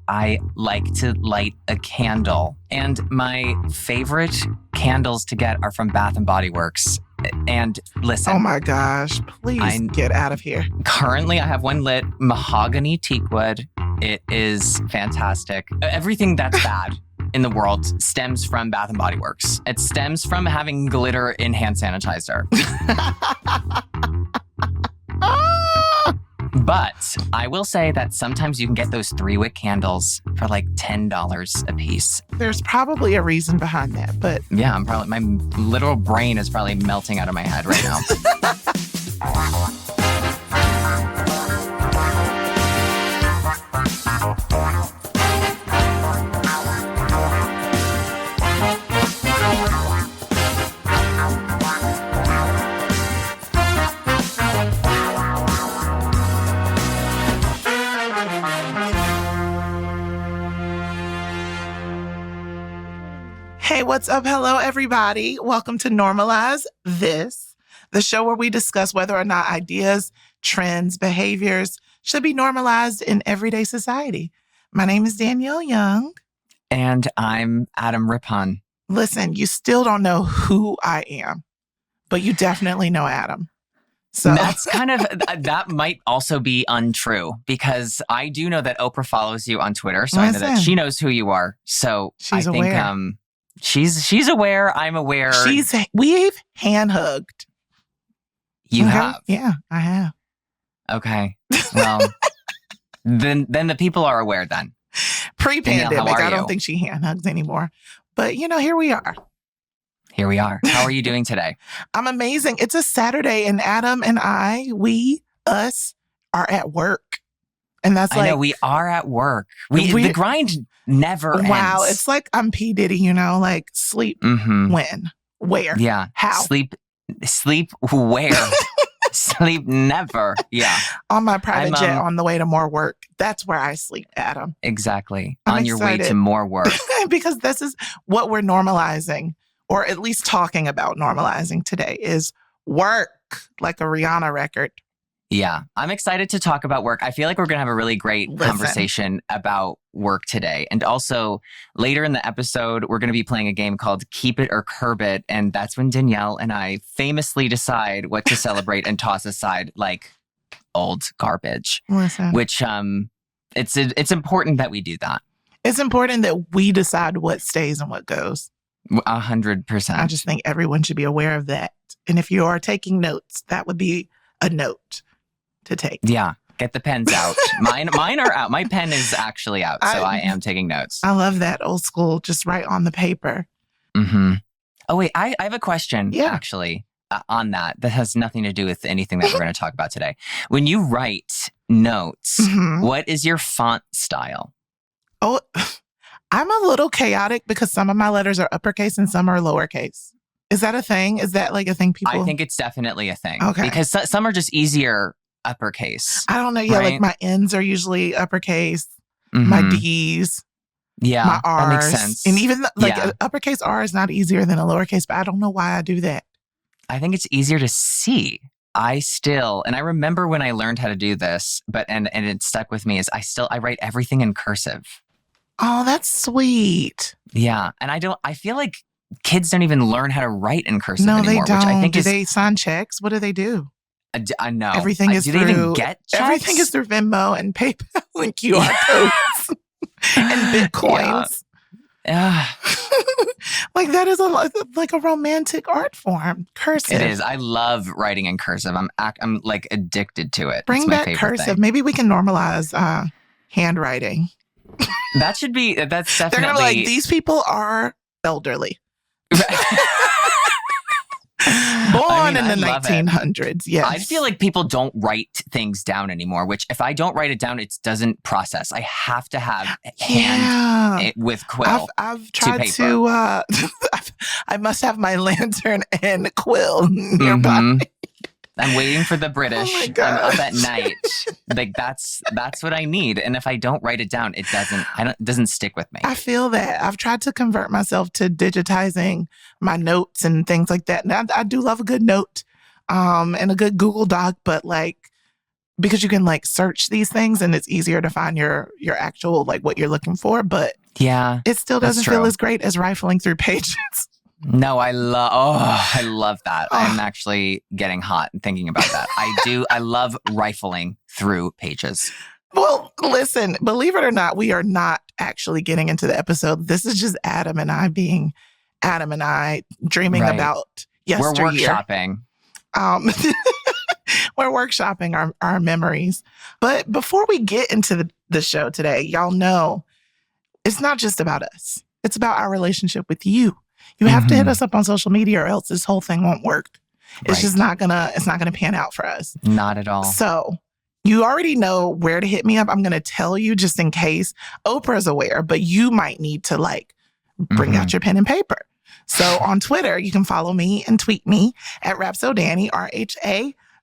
I like to light a candle. And my favorite candles to get are from Bath and Body Works. And listen. Oh my gosh, please get out of here. Currently, I have one lit, mahogany teakwood. It is fantastic. Everything that's bad in the world stems from Bath and Body Works. It stems from having glitter in hand sanitizer. But I will say that sometimes you can get those 3-wick candles for like $10 a piece. There's probably a reason behind that, but... Yeah, my literal brain is probably melting out of my head right now. Hey, what's up? Hello, everybody. Welcome to Normalize, the show where we discuss whether or not ideas, trends, behaviors should be normalized in everyday society. My name is Danielle Young. And I'm Adam Rippon. Listen, you still don't know who I am, but you definitely know Adam. So that's kind of, that might also be untrue because I do know that Oprah follows you on Twitter. So I know that she knows who you are. So she's aware. She's aware. I'm aware. We've hand hugged. You have? Yeah, I have. Okay. Well, then the people are aware then. Pre-pandemic, I don't think she hand hugs anymore. But, here we are. Here we are. How are you doing today? I'm amazing. It's a Saturday and Adam and us are at work. And that's I know we are at work. The grind never ends. Wow. It's like I'm P. Diddy, like sleep when, where, how. Sleep where? Sleep never. Yeah. On my private jet on the way to more work. That's where I sleep, Adam. Exactly. On your way to more work. Because this is what we're normalizing, or at least talking about normalizing today, is work, like a Rihanna record. Yeah, I'm excited to talk about work. I feel like we're going to have a really great conversation about work today. And also later in the episode, we're going to be playing a game called Keep It or Curb It. And that's when Danielle and I famously decide what to celebrate and toss aside like old garbage. Listen. Which it's important that we do that. It's important that we decide what stays and what goes. 100%. I just think everyone should be aware of that. And if you are taking notes, that would be a note to take. Yeah. Get the pens out. Mine are out. My pen is actually out. So I am taking notes. I love that old school, just write on the paper. Mm-hmm. Oh, wait. I have a question, actually, on that has nothing to do with anything that we're going to talk about today. When you write notes, what is your font style? Oh, I'm a little chaotic because some of my letters are uppercase and some are lowercase. Is that a thing? Is that like a thing people... I think it's definitely a thing. Okay. Because some are just easier uppercase. I don't know. Yeah, like my N's are usually uppercase. My D's. Yeah, my R's. That makes sense. And even an uppercase R is not easier than a lowercase, but I don't know why I do that. I think it's easier to see. And I remember when I learned how to do this, and it stuck with me, is I write everything in cursive. Oh, that's sweet. Yeah. And I feel like kids don't even learn how to write in cursive anymore. No, they don't. Which I think do they sign checks? What do they do? I know. Everything is do through, they even get checks? Everything is through Venmo and PayPal and QR codes and Bitcoins. Yeah. Like that is like a romantic art form. Cursive. It is. I love writing in cursive. I'm like addicted to it. Bring back cursive. Thing. Maybe we can normalize handwriting. That's definitely. They're gonna be like, these people are elderly. Born in the 1900s. Yes. I feel like people don't write things down anymore, which if I don't write it down, it doesn't process. I have to have hand with quill. I've tried to I must have my lantern and quill nearby. I'm waiting for the British. Oh my gosh. I'm up at night. Like that's what I need. And if I don't write it down, it doesn't stick with me. I feel that. I've tried to convert myself to digitizing my notes and things like that. And I do love a good note and a good Google Doc, but like because you can like search these things and it's easier to find your actual like what you're looking for, but yeah, it still doesn't that's true. feel as great as rifling through pages. No, I love that. I'm actually getting hot thinking about that. I love rifling through pages. Well, listen, believe it or not, we are not actually getting into the episode. This is just Adam and I being Adam and I dreaming about yesteryear. We're workshopping. We're workshopping our memories. But before we get into the show today, y'all know it's not just about us. It's about our relationship with you. You have to hit us up on social media or else this whole thing won't work. It's just not gonna pan out for us. Not at all. So you already know where to hit me up. I'm going to tell you just in case. Oprah's aware, but you might need to like bring out your pen and paper. So on Twitter, you can follow me and tweet me at Rapsodani,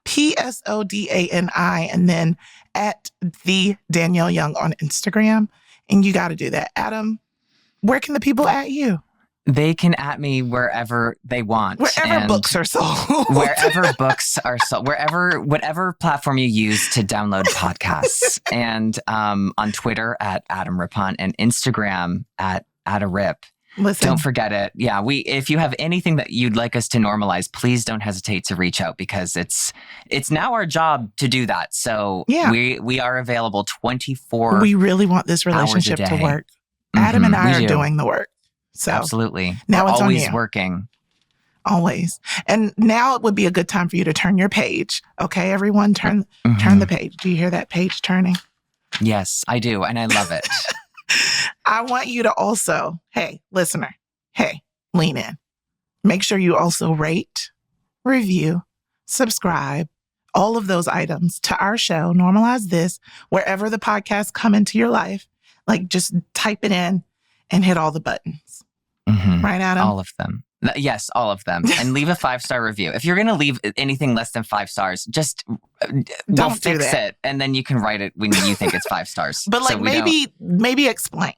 RHAPSODANI, and then at the Danielle Young on Instagram. And you got to do that. Adam, where can the people at you? They can at me wherever they want. Wherever books are sold. Wherever books are sold. Whatever platform you use to download podcasts. And on Twitter at Adam Rippon and Instagram at @arip. Listen. Don't forget it. Yeah, if you have anything that you'd like us to normalize, please don't hesitate to reach out because it's now our job to do that. So we are available 24 We really want this relationship to work. Adam and I are doing the work. So absolutely. Now it's always on you. Working. Always. And now it would be a good time for you to turn your page. Okay, everyone, turn the page. Do you hear that page turning? Yes, I do. And I love it. I want you to also, hey, listener, lean in. Make sure you also rate, review, subscribe, all of those items to our show, Normalize This, wherever the podcasts come into your life. Like just type it in and hit all the buttons. Right, Adam? All of them. Yes, all of them. And leave a 5-star review. If you're going to leave anything less than 5 stars, just we'll fix it. And then you can write it when you think it's 5 stars. But like maybe explain.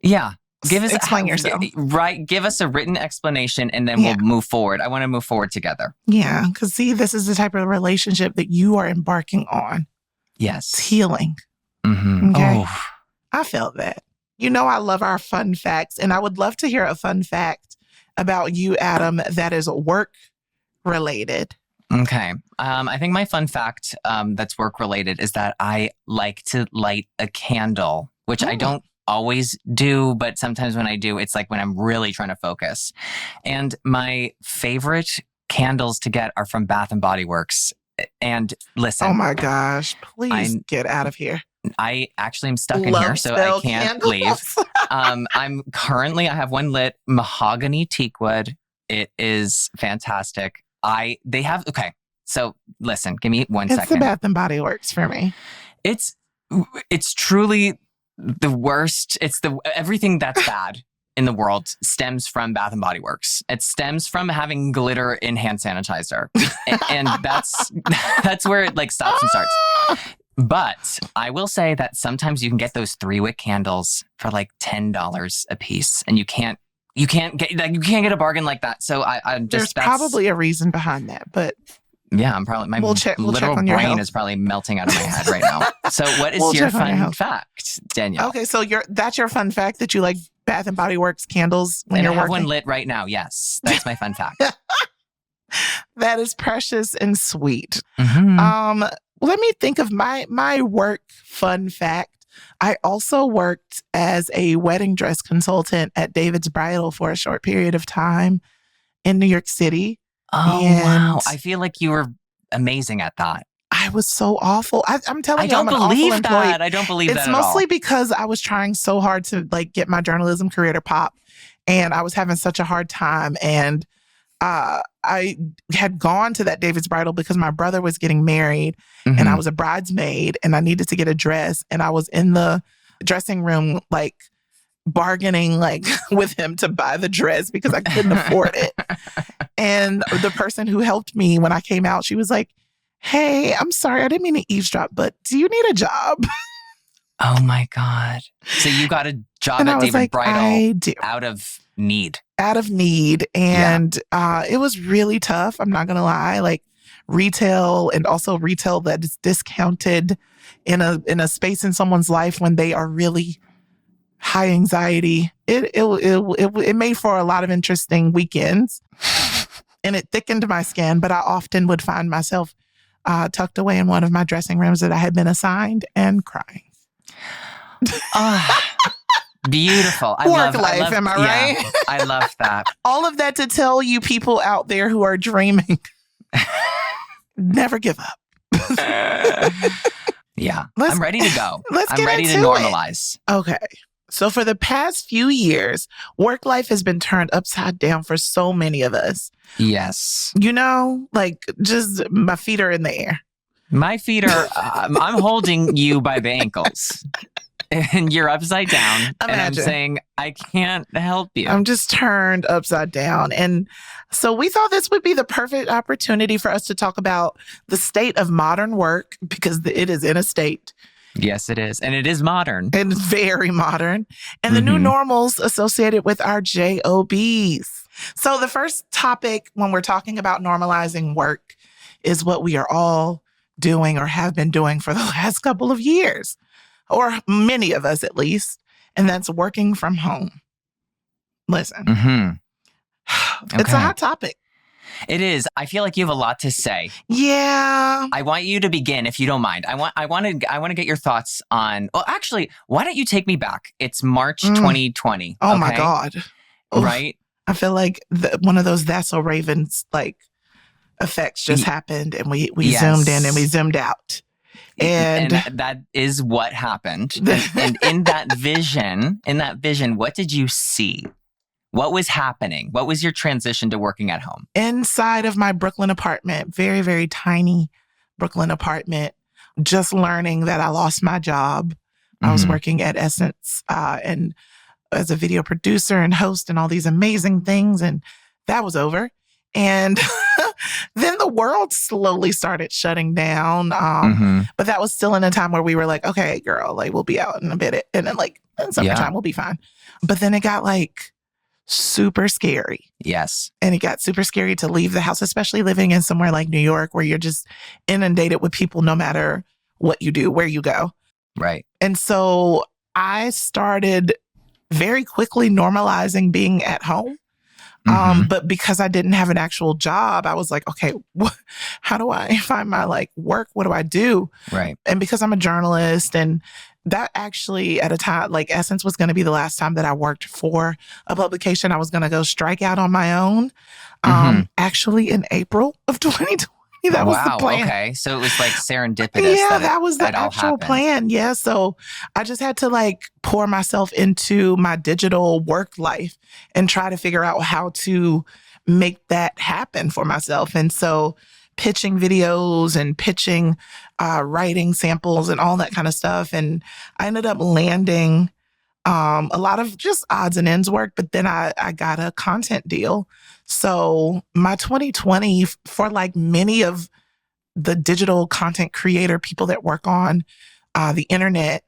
Yeah. Explain yourself. Right. Give us a written explanation and then we'll move forward. I want to move forward together. Yeah. Because see, this is the type of relationship that you are embarking on. Yes. It's healing. Okay. Oh. I felt that. You know, I love our fun facts, and I would love to hear a fun fact about you, Adam, that is work related. Okay. I think my fun fact that's work related is that I like to light a candle, which I don't always do, but sometimes when I do, it's like when I'm really trying to focus. And my favorite candles to get are from Bath and Body Works. And listen. Oh my gosh, please get out of here. I actually am stuck in here, so I can't leave. I have one lit, mahogany teakwood. It is fantastic. So listen, give me 1 second. It's the Bath and Body Works for me. It's truly the worst. It's everything that's bad in the world stems from Bath and Body Works. It stems from having glitter in hand sanitizer. and that's where it like stops and starts. But I will say that sometimes you can get those 3-wick candles for like $10 a piece, and you can't get a bargain like that. So there's probably a reason behind that, but yeah, I'm probably my literal brain is probably melting out of my head right now. So what is your fun fact, Danielle? Okay, so that's your fun fact that you like Bath and Body Works candles when you're working. I have one lit right now. Yes, that's my fun fact. That is precious and sweet. Let me think of my work fun fact. I also worked as a wedding dress consultant at David's Bridal for a short period of time in New York City. Oh, wow. I feel like you were amazing at that. I was so awful. I'm telling you, I'm an awful employee. I don't believe that It's at all. mostly because I was trying so hard to like get my journalism career to pop, and I was having such a hard time. And I had gone to that David's Bridal because my brother was getting married and I was a bridesmaid and I needed to get a dress. And I was in the dressing room, like bargaining like with him to buy the dress because I couldn't afford it. And the person who helped me when I came out, she was like, "Hey, I'm sorry, I didn't mean to eavesdrop, but do you need a job?" Oh my God. So you got a job at David Bridal I do. Out of need. And it was really tough. I'm not going to lie. Like retail, and also retail that is discounted in a space in someone's life when they are really high anxiety. It made for a lot of interesting weekends, and it thickened my skin. But I often would find myself tucked away in one of my dressing rooms that I had been assigned and crying. Beautiful. Work life, am I right? Yeah, I love that. All of that to tell you people out there who are dreaming, never give up. Yeah, I'm ready to go. I'm ready to normalize. Okay. So for the past few years, work life has been turned upside down for so many of us. Yes. You know, like just my feet are in the air. My feet are, I'm holding you by the ankles. And you're upside down. Imagine. And I'm saying, I can't help you. I'm just turned upside down. And so we thought this would be the perfect opportunity for us to talk about the state of modern work, because it is in a state. Yes, it is. And it is modern. And very modern. And the new normals associated with our JOBs. So the first topic when we're talking about normalizing work is what we are all doing or have been doing for the last couple of years. Or many of us at least, and that's working from home. Listen, It's a hot topic. It is. I feel like you have a lot to say. Yeah. I want you to begin, if you don't mind. I want to get your thoughts on. Well, actually, why don't you take me back? It's March 2020. Oh my God! Right. I feel like one of those "That's So Ravens" like effects just happened, and we zoomed in and we zoomed out. And that is what happened. And in that vision, what did you see? What was happening? What was your transition to working at home? Inside of my Brooklyn apartment, very, very tiny Brooklyn apartment, just learning that I lost my job. I was working at Essence and as a video producer and host and all these amazing things. And that was over. And then the world slowly started shutting down. But that was still in a time where we were like, okay, girl, like we'll be out in a bit. And then like in summertime, we'll be fine. But then it got like super scary. Yes. And it got super scary to leave the house, especially living in somewhere like New York where you're just inundated with people no matter what you do, where you go. Right. And so I started very quickly normalizing being at home. But because I didn't have an actual job, I was like, okay, how do I find my like work? What do I do? Right. And because I'm a journalist, and that actually at a time, like Essence was going to be the last time that I worked for a publication. I was going to go strike out on my own. Actually in April of 2020. That was the plan. Okay. So it was like serendipitous. Yeah, that was the actual plan. Yeah. So I just had to like pour myself into my digital work life and try to figure out how to make that happen for myself. And so pitching videos and pitching writing samples and all that kind of stuff. And I ended up landing a lot of just odds and ends work, but then I got a content deal. So my 2020, for like many of the digital content creator people that work on the internet,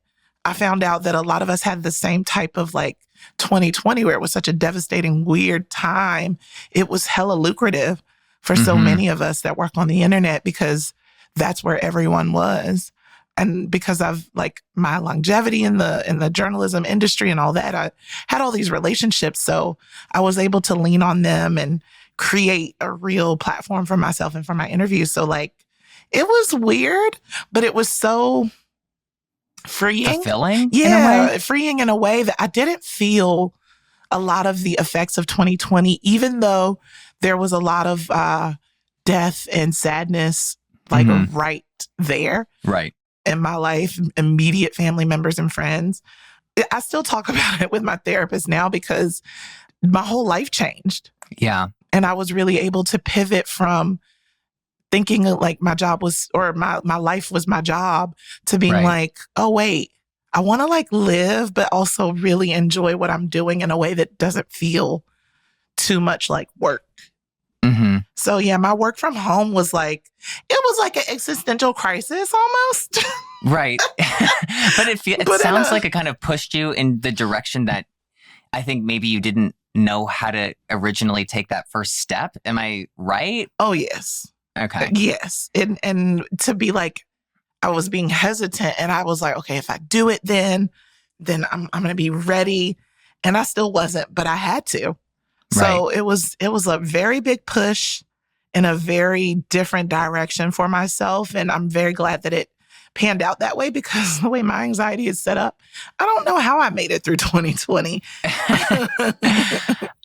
I found out that a lot of us had the same type of like 2020 where it was such a devastating, weird time. It was hella lucrative for so many of us that work on the internet because that's where everyone was. And because of like my longevity in the journalism industry and all that, I had all these relationships. So I was able to lean on them and create a real platform for myself and for my interviews. So like, it was weird, but it was so freeing. Fulfilling? Yeah, freeing in a way that I didn't feel a lot of the effects of 2020, even though there was a lot of death and sadness like right there. Right. In my life, immediate family members and friends. I still talk about it with my therapist now because my whole life changed. Yeah. And I was really able to pivot from thinking like my job was, or my life was my job, to being like, oh, wait, I want to like live, but also really enjoy what I'm doing in a way that doesn't feel too much like work. So yeah, my work from home was like, it was like an existential crisis almost. Right. But it sounds like it kind of pushed you in the direction that I think maybe you didn't know how to originally take that first step. Am I right? Oh, yes. Okay. Yes. And to be like, I was being hesitant and I was like, okay, if I do it then I'm going to be ready. And I still wasn't, but I had to. Right. So it was a very big push in a very different direction for myself. And I'm very glad that it panned out that way because the way my anxiety is set up, I don't know how I made it through 2020.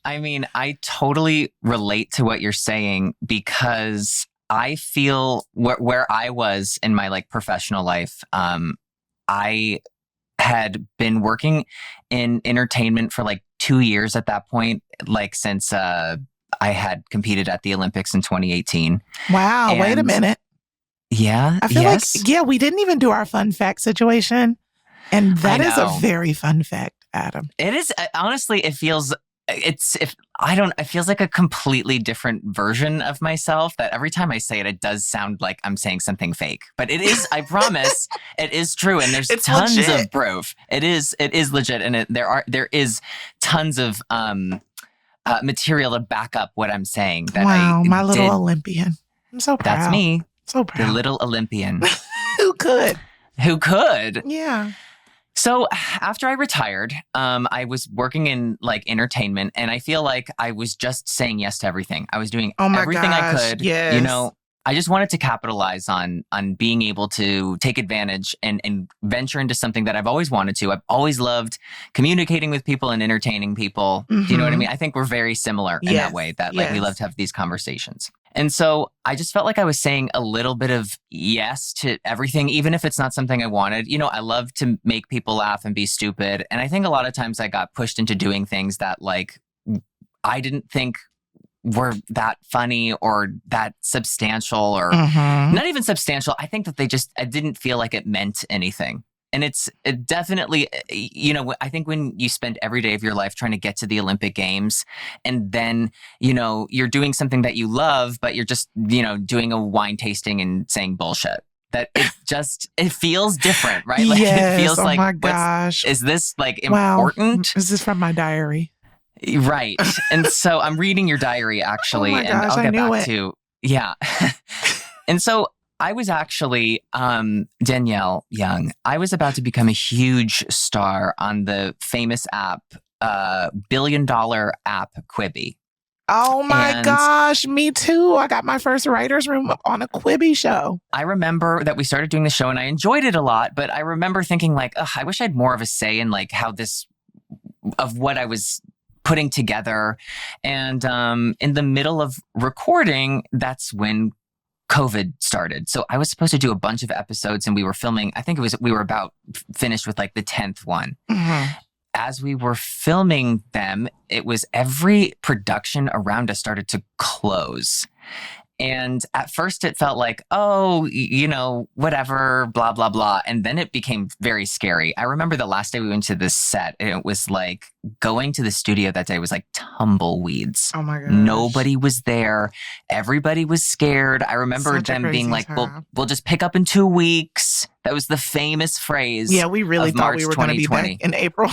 I mean, I totally relate to what you're saying because I feel where I was in my like professional life, I had been working in entertainment for like 2 years at that point, like since I had competed at the Olympics in 2018. Wow, And wait a minute. Yeah. I feel yes. like, yeah, we didn't even do our fun fact situation. And that is a very fun fact, Adam. It is. Honestly, it feels, it feels like a completely different version of myself that every time I say it, it does sound like I'm saying something fake. But it is, I promise, it is true. And there's tons of proof. It is legit. And there is tons of material to back up what I'm saying. That wow, my little Olympian. I'm so proud. That's me. So proud. The little Olympian. Who could? Who could? Yeah. So after I retired, I was working in like entertainment, and I feel like I was just saying yes to everything. I was doing everything I could. Yes. You know, I just wanted to capitalize on being able to take advantage and venture into something that I've always wanted to. I've always loved communicating with people and entertaining people. Mm-hmm. Do you know what I mean? I think we're very similar in that way, that like we love to have these conversations. And so I just felt like I was saying a little bit of yes to everything, even if it's not something I wanted. You know, I love to make people laugh and be stupid. And I think a lot of times I got pushed into doing things that like I didn't think were that funny or that substantial or not even substantial. I think that I didn't feel like it meant anything. And it definitely, you know, I think when you spend every day of your life trying to get to the Olympic Games and then, you know, you're doing something that you love, but you're just, you know, doing a wine tasting and saying bullshit. That it feels different, right? Like yes, it feels like, my gosh. Is this like important? Is this from my diary? Right. And so I'm reading your diary actually, oh my gosh, and I'll get back it. to, yeah. And so I was actually, Danielle Young, I was about to become a huge star on the famous app, $1 billion app Quibi. Oh my gosh, me too. I got my first writer's room on a Quibi show. I remember that we started doing the show and I enjoyed it a lot, but I remember thinking like, I wish I had more of a say in like how of what I was putting together. And in the middle of recording, that's when COVID started. So I was supposed to do a bunch of episodes and we were filming, we were about finished with like the 10th one. Mm-hmm. As we were filming them, it was every production around us started to close. And at first it felt like, oh, you know, whatever, blah, blah, blah. And then it became very scary. I remember the last day we went to this set, it was like going to the studio that day was like tumbleweeds. Oh my gosh. Nobody was there. Everybody was scared. I remember them being like, we'll just pick up in 2 weeks. That was the famous phrase. Yeah, we really thought we were going to be back in April.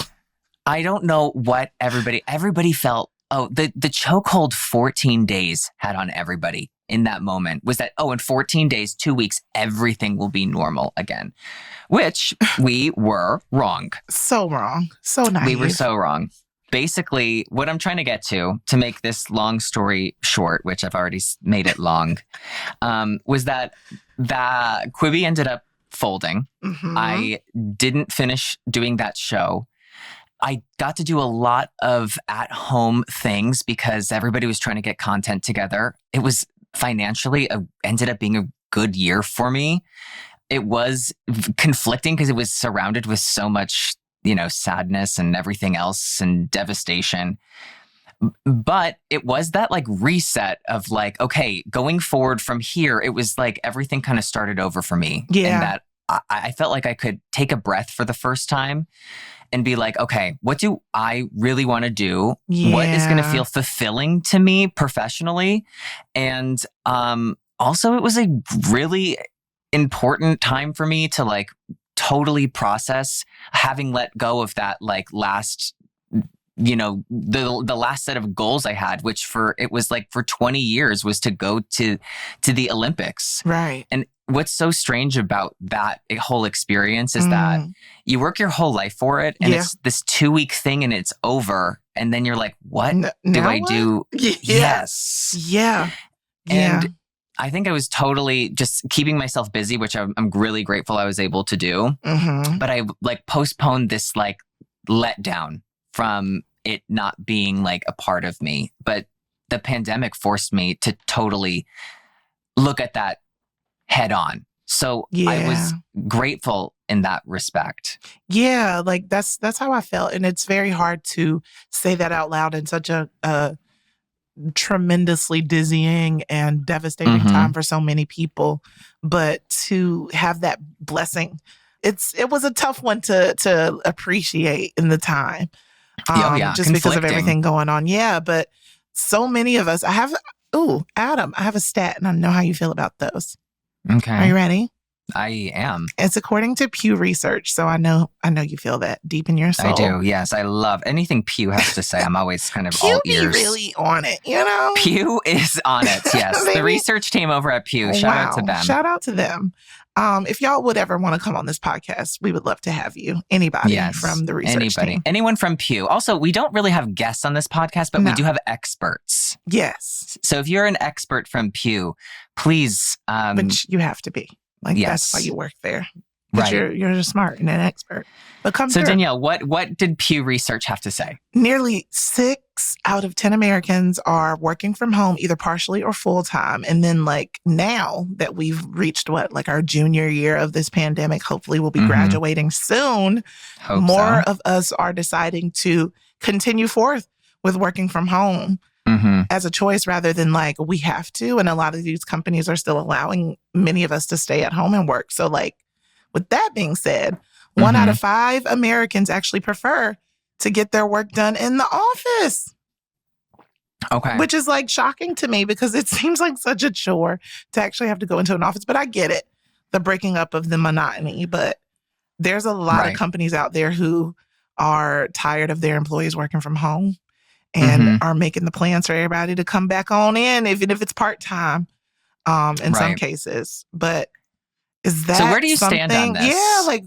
I don't know what everybody felt. Oh, the chokehold 14 days had on everybody in that moment was that, in 14 days, 2 weeks, everything will be normal again, which we were wrong. So wrong. So naive. We were so wrong. Basically, what I'm trying to get to make this long story short, which I've already made it long, was that Quibi ended up folding. Mm-hmm. I didn't finish doing that show. I got to do a lot of at-home things because everybody was trying to get content together. It was financially ended up being a good year for me. It was conflicting because it was surrounded with so much, you know, sadness and everything else and devastation. But it was that like reset of like, okay, going forward from here, it was like everything kind of started over for me. Yeah. And that I felt like I could take a breath for the first time and be like, okay, what do I really want to do? Yeah. What is going to feel fulfilling to me professionally? And also, it was a really important time for me to like totally process having let go of that like last the last set of goals I had, which for 20 years was to go to the Olympics. Right. And what's so strange about that whole experience is that you work your whole life for it, and it's this 2-week thing, and it's over, and then you're like, what do I do? Yeah. Yes. Yeah. And I think I was totally just keeping myself busy, which I'm really grateful I was able to do. But I postponed this letdown from it not being a part of me. But the pandemic forced me to totally look at that head on. So I was grateful in that respect. Yeah, that's how I felt. And it's very hard to say that out loud in such a tremendously dizzying and devastating time for so many people. But to have that blessing, it was a tough one to appreciate in the time. Just because of everything going on. Yeah, but so many of us, Adam, I have a stat and I know how you feel about those. Okay. Are you ready? I am. It's according to Pew Research, so I know you feel that deep in your soul. I do, yes. I love anything Pew has to say. I'm always kind of all ears. Pew be really on it, you know? Pew is on it, yes. The research team over at Pew, shout out to them. Shout out to them. If y'all would ever want to come on this podcast, we would love to have you. Anybody from the research team. Anyone from Pew. Also, we don't really have guests on this podcast, but we do have experts. Yes. So if you're an expert from Pew, please. Which you have to be. That's why you work there. But you're smart and an expert. But come through. Danielle, what did Pew Research have to say? Nearly 6 out of 10 Americans are working from home, either partially or full time. And then now that we've reached our junior year of this pandemic, hopefully we'll be graduating soon. More of us are deciding to continue forth with working from home as a choice rather than we have to. And a lot of these companies are still allowing many of us to stay at home and work. So with that being said, 1 out of 5 Americans actually prefer to get their work done in the office. Okay. Which is shocking to me because it seems like such a chore to actually have to go into an office. But I get it, the breaking up of the monotony. But there's a lot of companies out there who are tired of their employees working from home and are making the plans for everybody to come back on in, even if it's part-time in some cases. But is that so where do you stand on this? Yeah,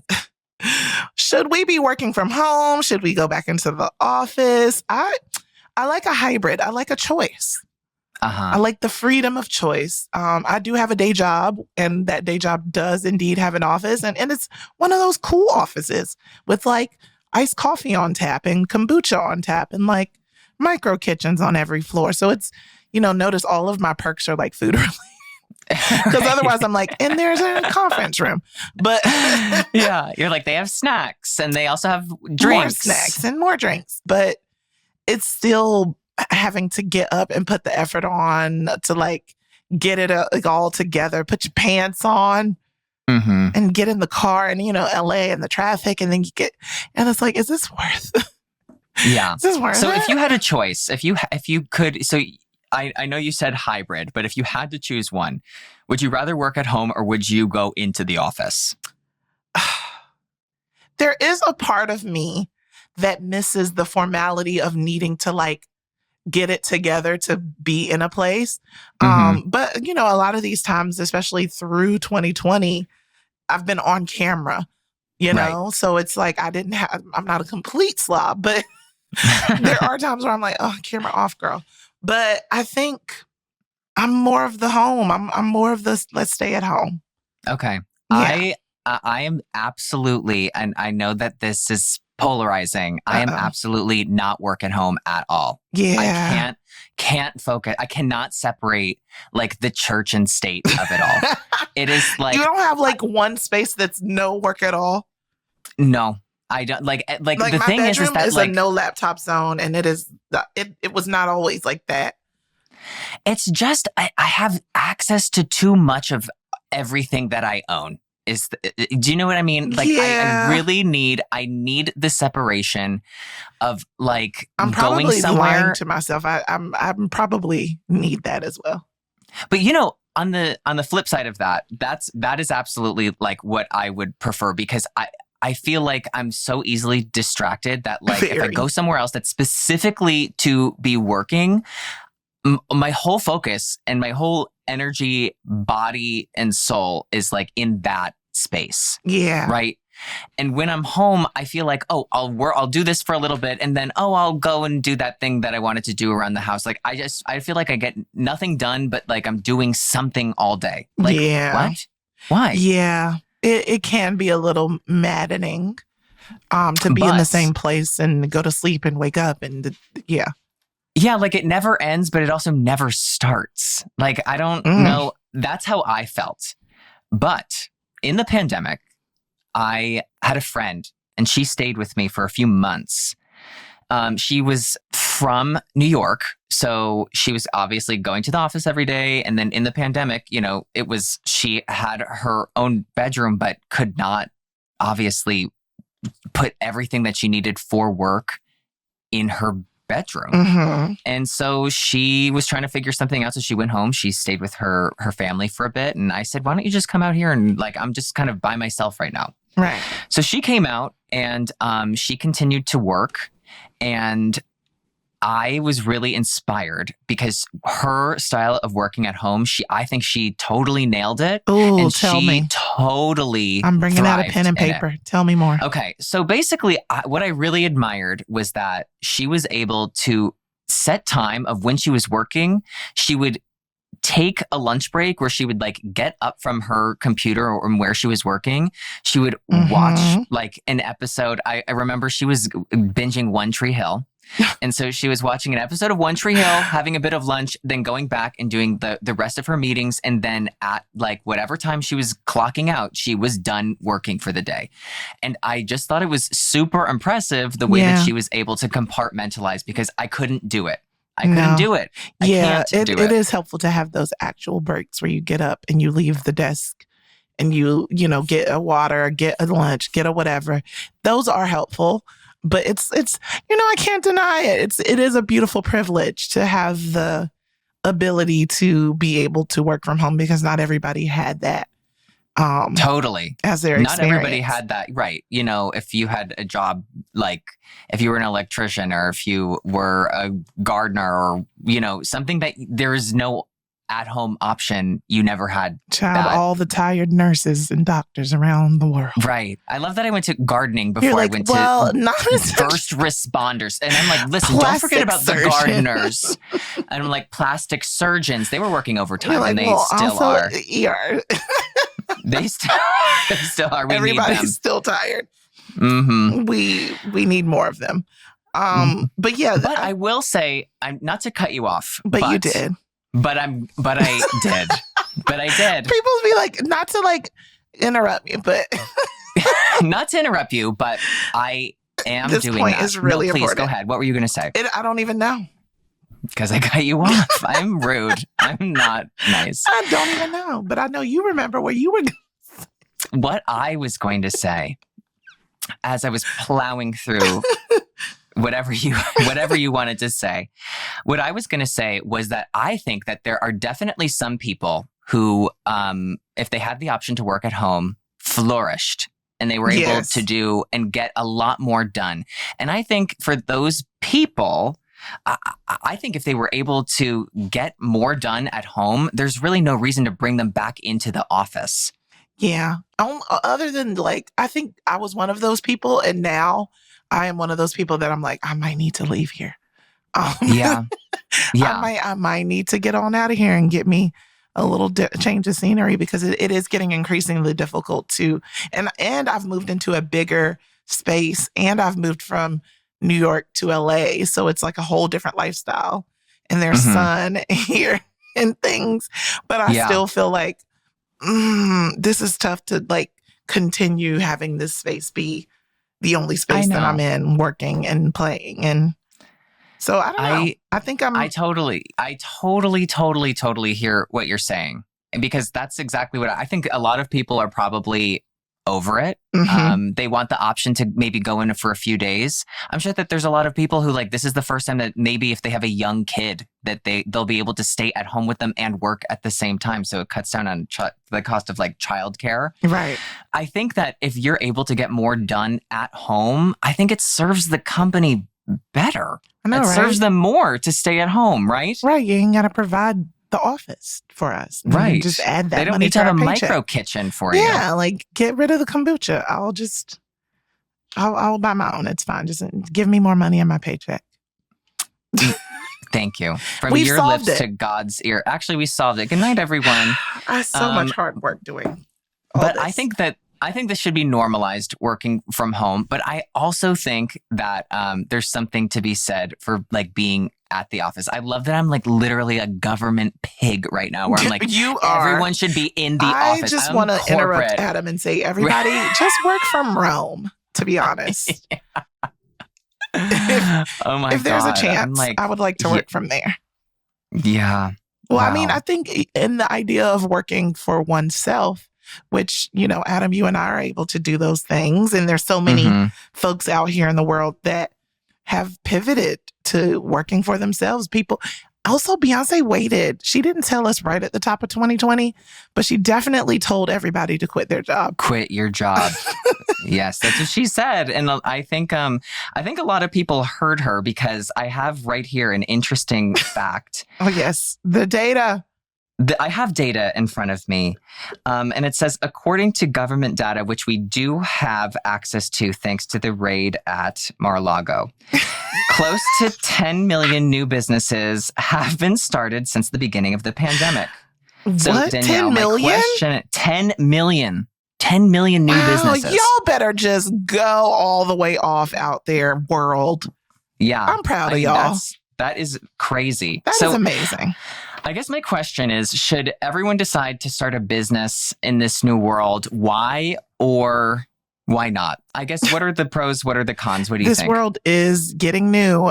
should we be working from home? Should we go back into the office? I like a hybrid. I like a choice. I like the freedom of choice. I do have a day job, and that day job does indeed have an office. And it's one of those cool offices with iced coffee on tap and kombucha on tap and micro kitchens on every floor. So it's, notice all of my perks are food related. Because otherwise I'm and there's a conference room. But yeah, you're they have snacks and they also have drinks. More snacks and more drinks. But it's still having to get up and put the effort on to get it all together, put your pants on and get in the car and, LA and the traffic. And then you and it's is this worth Yeah. Is this worth so it? If you had a choice, if you could, so I know you said hybrid, but if you had to choose one, would you rather work at home or would you go into the office? There is a part of me that misses the formality of needing to get it together to be in a place. But a lot of these times, especially through 2020, I've been on camera, know? So it's I'm not a complete slob, but there are times where I'm camera off, girl. But I think I'm more of the home. I'm more of the let's stay at home. Okay. Yeah. I am absolutely, and I know that this is polarizing. I am absolutely not work at home at all. Yeah. I can't focus. I cannot separate the church and state of it all. It is you don't have one space that's no work at all. No. I don't the thing is that a no laptop zone, and it was not always like that. It's just I have access to too much of everything that I own. Do you know what I mean? I really need the separation of I'm probably going somewhere. lying to myself. I'm probably need that as well. But on the flip side of that is absolutely what I would prefer, because I feel like I'm so easily distracted that like if I Very. go somewhere else that's specifically to be working, my whole focus and my whole energy, body and soul is like in that space. Yeah. Right. And when I'm home, I feel like, oh, I'll do this for a little bit. And then, oh, I'll go and do that thing that I wanted to do around the house. Like, I feel like I get nothing done, but like I'm doing something all day. Like, what? Why? Yeah. It can be a little maddening to be in the same place and go to sleep and wake up. And yeah. Yeah, like it never ends, but it also never starts. Like, I don't know. That's how I felt. But in the pandemic, I had a friend and she stayed with me for a few months. She was from New York, so she was obviously going to the office every day. And then in the pandemic, you know, she had her own bedroom, but could not obviously put everything that she needed for work in her bedroom. And so she was trying to figure something out. So she went home. She stayed with her family for a bit. And I said, why don't you just come out here? And like, I'm just kind of by myself right now. Right. So she came out and she continued to work. And I was really inspired because her style of working at home, I think she totally nailed it. Oh, and tell she me. Totally I'm bringing out a pen and paper. Tell me more. Okay. So basically, what I really admired was that she was able to set time of when she was working. She would take a lunch break where she would like get up from her computer or where she was working. She would watch like an episode. I remember she was binging One Tree Hill. And so she was watching an episode of One Tree Hill, having a bit of lunch, then going back and doing the rest of her meetings. And then at like whatever time she was clocking out, she was done working for the day. And I just thought it was super impressive the way that she was able to compartmentalize because I couldn't do it. I couldn't do it. I can't do it. It is helpful to have those actual breaks where you get up and you leave the desk and you know, get a water, get a lunch, get a whatever. Those are helpful. But it's you know, I can't deny it. It is a beautiful privilege to have the ability to be able to work from home because not everybody had that. Totally. As their experience. Not everybody had that. Right. You know, if you had a job, like if you were an electrician or if you were a gardener or, you know, something that there is no at-home option, you never had. Child, all the tired nurses and doctors around the world. Right. I love that I went to gardening before I went to first responders. And I'm like, listen, don't forget about the gardeners. And I'm like, plastic surgeons. They were working overtime and they still are. ER. They still are. Everybody's still tired. We need more of them. But yeah. But I will say, I'm not to cut you off. But you did. But I did. But I did. People be like, not to like interrupt you, but not to interrupt you, but I am this doing point that. Is really please important. Go ahead. What were you going to say? I don't even know. Because I cut you off. I'm rude. I'm not nice. I don't even know, but I know you remember where you were. What I was going to say as I was plowing through whatever you wanted to say, what I was going to say was that I think that there are definitely some people who, if they had the option to work at home, flourished and they were able to do and get a lot more done. And I think for those people, I think if they were able to get more done at home, there's really no reason to bring them back into the office. Yeah. Other than like, I think I was one of those people. And now I am one of those people that I'm like, I might need to leave here. Yeah. I might need to get on out of here and get me a little change of scenery because it is getting increasingly difficult to, and I've moved into a bigger space and I've moved from New York to LA. So it's like a whole different lifestyle and there's sun here and things. But I still feel like this is tough to like continue having this space be the only space that I'm in working and playing. And so I don't know. I think I totally hear what you're saying. Because that's exactly what I think a lot of people are probably over it. They want the option to maybe go in for a few days. I'm sure that there's a lot of people who like, this is the first time that maybe if they have a young kid that they'll be able to stay at home with them and work at the same time. So it cuts down on the cost of like childcare. Right. I think that if you're able to get more done at home, I think it serves the company better. I know, it right? serves them more to stay at home, right? Right. You ain't got to provide the office for us. Right. Just add that They don't money need to have a paycheck. micro kitchen for you. Yeah, like get rid of the kombucha. I'll buy my own. It's fine. Just give me more money in my paycheck. Thank you. From We've your solved lips it. to God's ear. Actually, we solved it. Good night, everyone. I have so much hard work doing all But this. I think this should be normalized, working from home. But I also think that there's something to be said for like being at the office. I love that I'm like literally a government pig right now, where I'm like, you are. everyone should be in the office. I just want to interrupt Adam and say, everybody, just work from Rome. To be honest, oh my god! If there's a chance, like, I would like to work from there. Yeah. Well, Wow. I mean, I think in the idea of working for oneself, which, you know, Adam, you and I are able to do those things. And there's so many folks out here in the world that have pivoted to working for themselves. People. Also, Beyonce waited. She didn't tell us right at the top of 2020, but she definitely told everybody to quit their job. Quit your job. Yes, that's what she said. And I think a lot of people heard her, because I have right here an interesting fact. Oh, yes. The data. I have data in front of me, and it says, according to government data, which we do have access to thanks to the raid at Mar-a-Lago, close to 10 million new businesses have been started since the beginning of the pandemic. So, what? Danielle, 10 million? my question, 10 million. 10 million new businesses. Y'all better just go all the way off out there, world. Yeah. I'm proud of y'all. That is crazy. That is amazing. I guess my question is, should everyone decide to start a business in this new world? Why or why not? I guess, what are the pros? What are the cons? What do you think? This world is getting new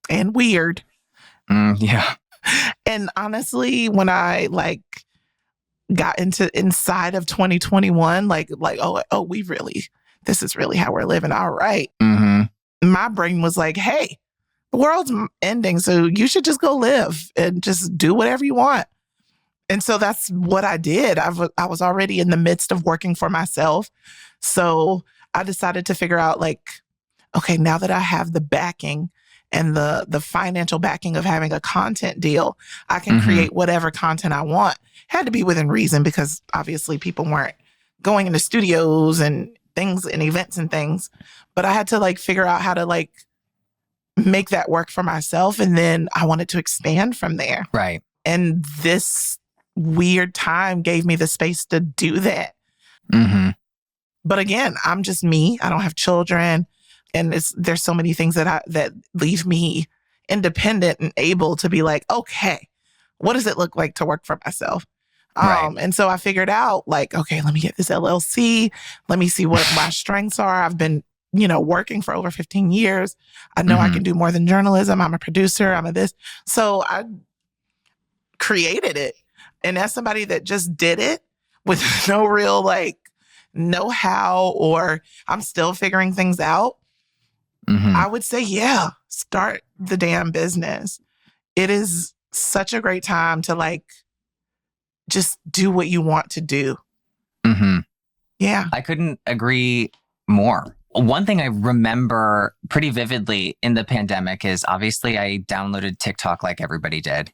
and weird. Yeah. And honestly, when I got inside of 2021, this is really how we're living. All right. My brain was like, hey, the world's ending, so you should just go live and just do whatever you want. And so that's what I did. I was already in the midst of working for myself. So I decided to figure out okay, now that I have the backing and the financial backing of having a content deal, I can create whatever content I want. Had to be within reason, because obviously people weren't going into studios and things and events and things. But I had to figure out how to make that work for myself. And then I wanted to expand from there. Right. And this weird time gave me the space to do that. But again, I'm just me. I don't have children. And there's so many things that leave me independent and able to be like, okay, what does it look like to work for myself? Right. And so I figured out okay, let me get this LLC. Let me see what my strengths are. I've been, working for over 15 years. I know I can do more than journalism. I'm a producer. I'm a this. So I created it. And as somebody that just did it with no real know-how, or I'm still figuring things out, I would say, yeah, start the damn business. It is such a great time to just do what you want to do. Yeah. I couldn't agree more. One thing I remember pretty vividly in the pandemic is, obviously I downloaded TikTok like everybody did.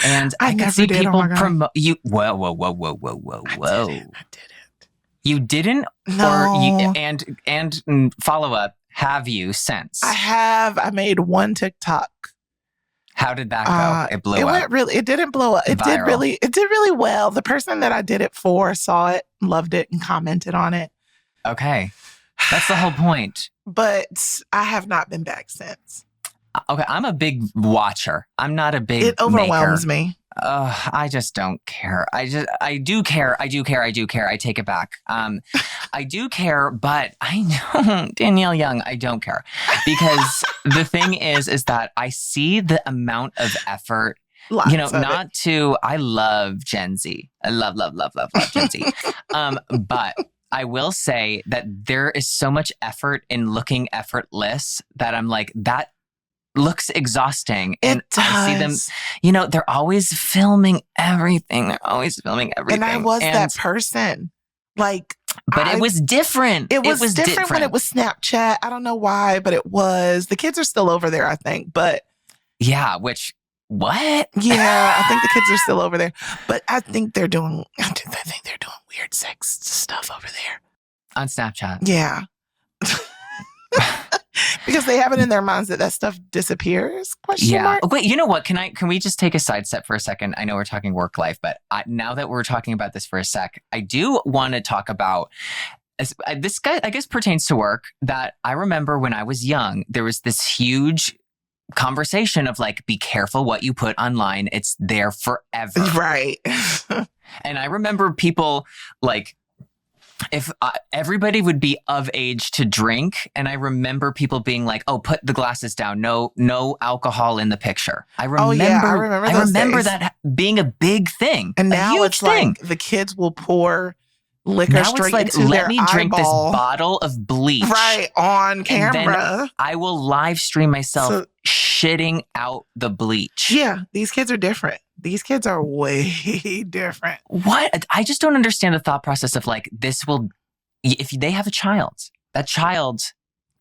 And I could see people promote you. Whoa. I did it. You didn't? No. And follow up, have you since? I have. I made one TikTok. How did that go? It blew up. It didn't blow up. It did really well. The person that I did it for saw it, loved it, and commented on it. Okay. That's the whole point. But I have not been back since. Okay, I'm a big watcher. I'm not a big It overwhelms me. I just don't care. I do care. I take it back. I do care, but I know, Danielle Young, I don't care. Because the thing is that I see the amount of effort, I love Gen Z. I love Gen Z. But I will say that there is so much effort in looking effortless that I'm like, that looks exhausting. And I see them, they're always filming everything. They're always filming everything. And I was that person. But it was different. It was different when it was Snapchat. I don't know why, but it was. The kids are still over there, I think. But yeah, what? Yeah, I think the kids are still over there. But I think they're doing weird sex stuff over there. On Snapchat. Yeah. Because they have it in their minds that stuff disappears? Question mark? Wait, you know what? Can we just take a sidestep for a second? I know we're talking work life, but now that we're talking about this for a sec, I do want to talk about this guy, I guess, pertains to work, that I remember when I was young, there was this huge conversation of like, be careful what you put online. It's there forever. Right. And I remember people like, if everybody would be of age to drink, and I remember people being like, "Oh, put the glasses down. No alcohol in the picture." I remember that being a big thing. And now it's like the kids will pour liquor straight into their eyeball. Let me drink this bottle of bleach right on camera. And then I will live stream myself shitting out the bleach. Yeah, these kids are different. These kids are way different. What? I just don't understand the thought process of like, if they have a child, that child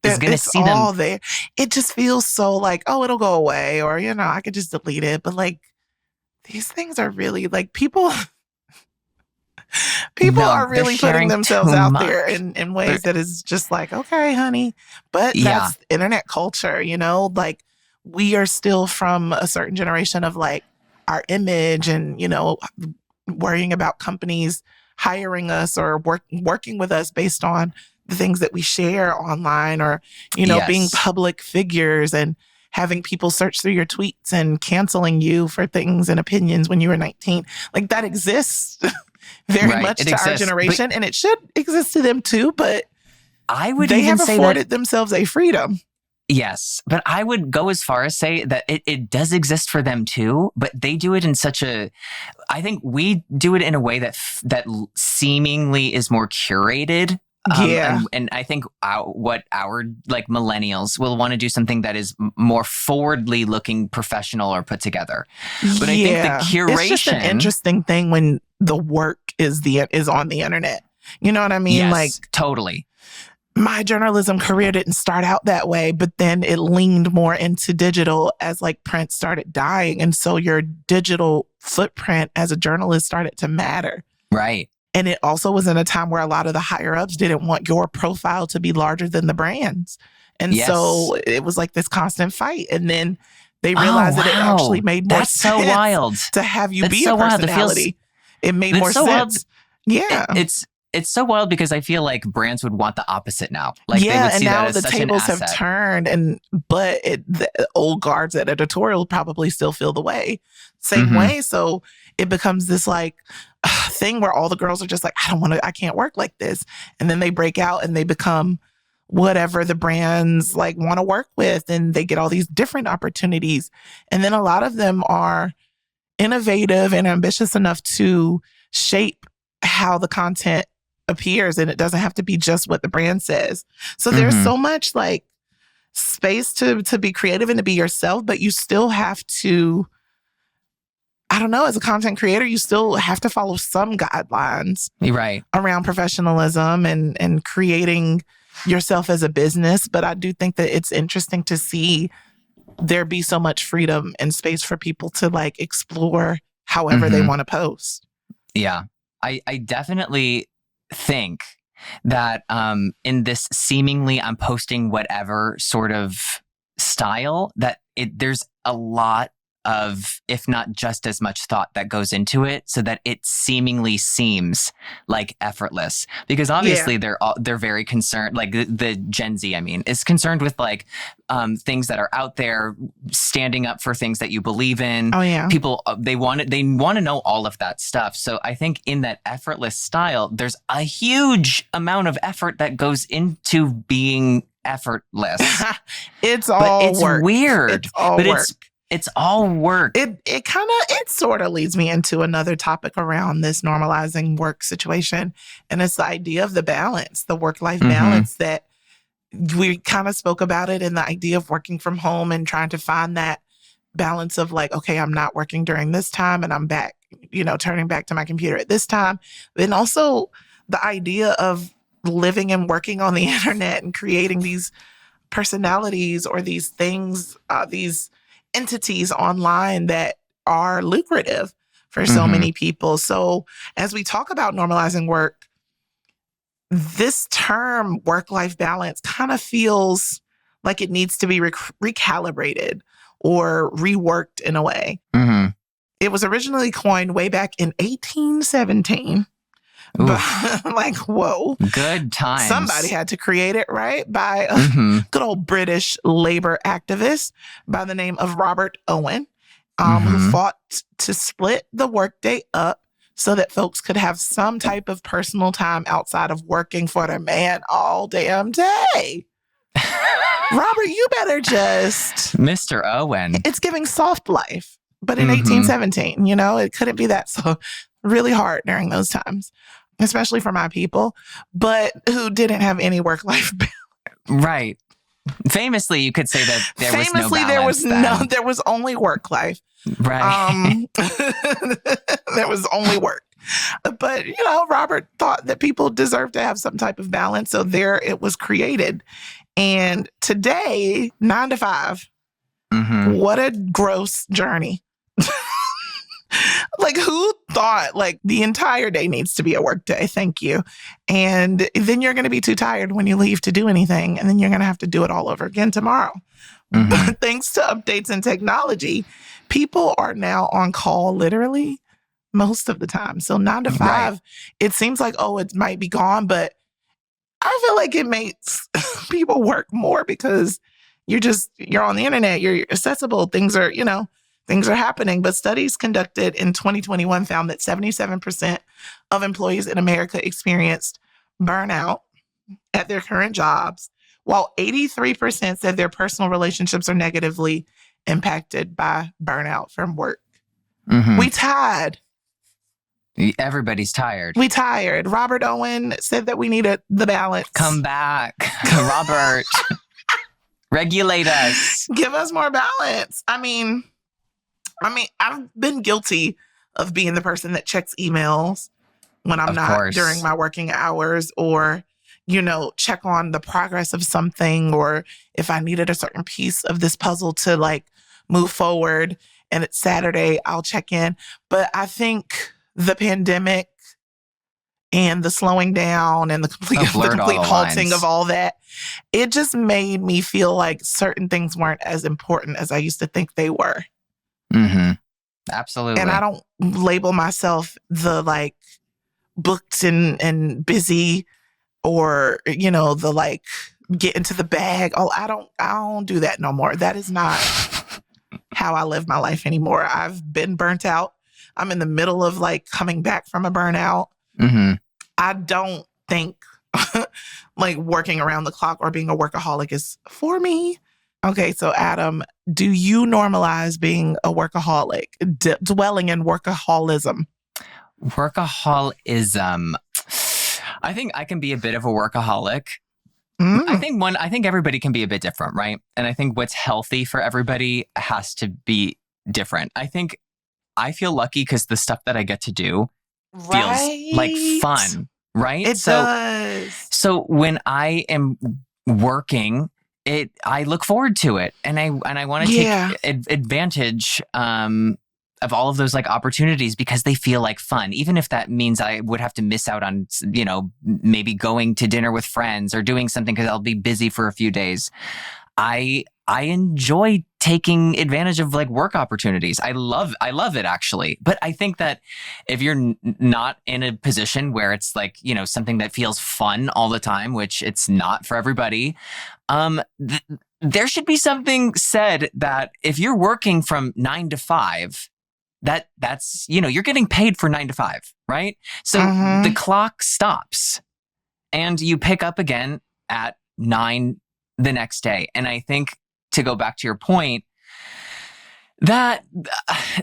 is going to see them. All there. It just feels so like, oh, it'll go away, or, I could just delete it. But like, these things are really like people are really putting themselves out there in ways that is just like, okay, honey. But that's internet culture, like we are still from a certain generation of like, our image and, worrying about companies hiring us or working with us based on the things that we share online or, being public figures and having people search through your tweets and canceling you for things and opinions when you were 19. Like that exists very much to our generation and it should exist to them too, but they have afforded themselves a freedom. Yes, but I would go as far as say that it does exist for them too, but they do it in I think we do it in a way that seemingly is more curated. And I think what our like millennials will want to do something that is more forwardly looking professional or put together. But I think the curation. It's just an interesting thing when the work is on the internet. You know what I mean? Yes, like totally. My journalism career didn't start out that way, but then it leaned more into digital as like print started dying. And so your digital footprint as a journalist started to matter. Right. And it also was in a time where a lot of the higher ups didn't want your profile to be larger than the brands. And so it was like this constant fight. And then they realized that it actually made more sense to have you be a personality. It made more sense. Yeah. It's so wild because I feel like brands would want the opposite now. Like they would see and now that as the such tables an asset. have turned, but the old guards at editorial probably still feel the same way. So it becomes this like thing where all the girls are just like, I can't work like this. And then they break out and they become whatever the brands like want to work with, and they get all these different opportunities. And then a lot of them are innovative and ambitious enough to shape how the content appears, and it doesn't have to be just what the brand says. So there's so much like space to be creative and to be yourself, but you still have to, as a content creator, you still have to follow some guidelines around professionalism and creating yourself as a business. But I do think that it's interesting to see there be so much freedom and space for people to like explore however they want to post. Yeah. I definitely think that in this seemingly I'm posting whatever sort of style, that there's a lot of, if not just as much thought that goes into it so that it seemingly seems like effortless. Because obviously they're very concerned, like the Gen Z, is concerned with like things that are out there, standing up for things that you believe in. Oh yeah. People, they want to know all of that stuff. So I think in that effortless style, there's a huge amount of effort that goes into being effortless. It's all work. Weird. It's all work. It's all work. It sort of leads me into another topic around this normalizing work situation. And it's the idea of the balance, the work-life balance that we kind of spoke about it, and the idea of working from home and trying to find that balance of like, okay, I'm not working during this time and I'm back, turning back to my computer at this time. And also the idea of living and working on the internet and creating these personalities or these things, these entities online that are lucrative for so many people. So as we talk about normalizing work, this term work-life balance kind of feels like it needs to be recalibrated or reworked in a way. It was originally coined way back in 1817. But like, whoa. Good times. Somebody had to create it, right? By a good old British labor activist by the name of Robert Owen, who fought to split the workday up so that folks could have some type of personal time outside of working for their man all damn day. Robert, you better just... Mr. Owen. It's giving soft life. But in 1817, it couldn't be that so really hard during those times, especially for my people, but who didn't have any work-life balance. Right. Famously, you could say that there was only work life. Right. There was only work. But, Robert thought that people deserved to have some type of balance. So there it was created. And today, 9 to 5, what a gross journey. Like, who thought like the entire day needs to be a work day? Thank you. And then you're going to be too tired when you leave to do anything. And then you're going to have to do it all over again tomorrow. But thanks to updates in technology, people are now on call literally most of the time. So 9 to 5, it seems like, it might be gone. But I feel like it makes people work more because you're on the internet, you're accessible. Things are happening. But studies conducted in 2021 found that 77% of employees in America experienced burnout at their current jobs, while 83% said their personal relationships are negatively impacted by burnout from work. We tired. Everybody's tired. We tired. Robert Owen said that we needed the balance. Come back, Robert. Regulate us. Give us more balance. I mean, I've been guilty of being the person that checks emails when I'm not during my working hours, or, check on the progress of something, or if I needed a certain piece of this puzzle to like move forward and it's Saturday, I'll check in. But I think the pandemic and the slowing down and the complete halting of all that, it just made me feel like certain things weren't as important as I used to think they were. Absolutely. And I don't label myself the like booked and busy, or, the like get into the bag. I don't do that no more. That is not how I live my life anymore. I've been burnt out. I'm in the middle of like coming back from a burnout. I don't think like working around the clock or being a workaholic is for me. Okay, so Adam, do you normalize being a workaholic, dwelling in workaholism? Workaholism. I think I can be a bit of a workaholic. I think everybody can be a bit different, right? And I think what's healthy for everybody has to be different. I think I feel lucky because the stuff that I get to do feels like fun, right? It does. So when I am working, I look forward to it, and I want to take advantage of all of those like opportunities because they feel like fun, even if that means I would have to miss out on maybe going to dinner with friends or doing something because I'll be busy for a few days. I enjoy taking advantage of like work opportunities. I love it actually. But I think that if you're not in a position where it's like, something that feels fun all the time, which it's not for everybody, there should be something said that if you're working from 9 to 5, that's, you're getting paid for 9 to 5, right? So the clock stops and you pick up again at 9 the next day. And I think, to go back to your point, That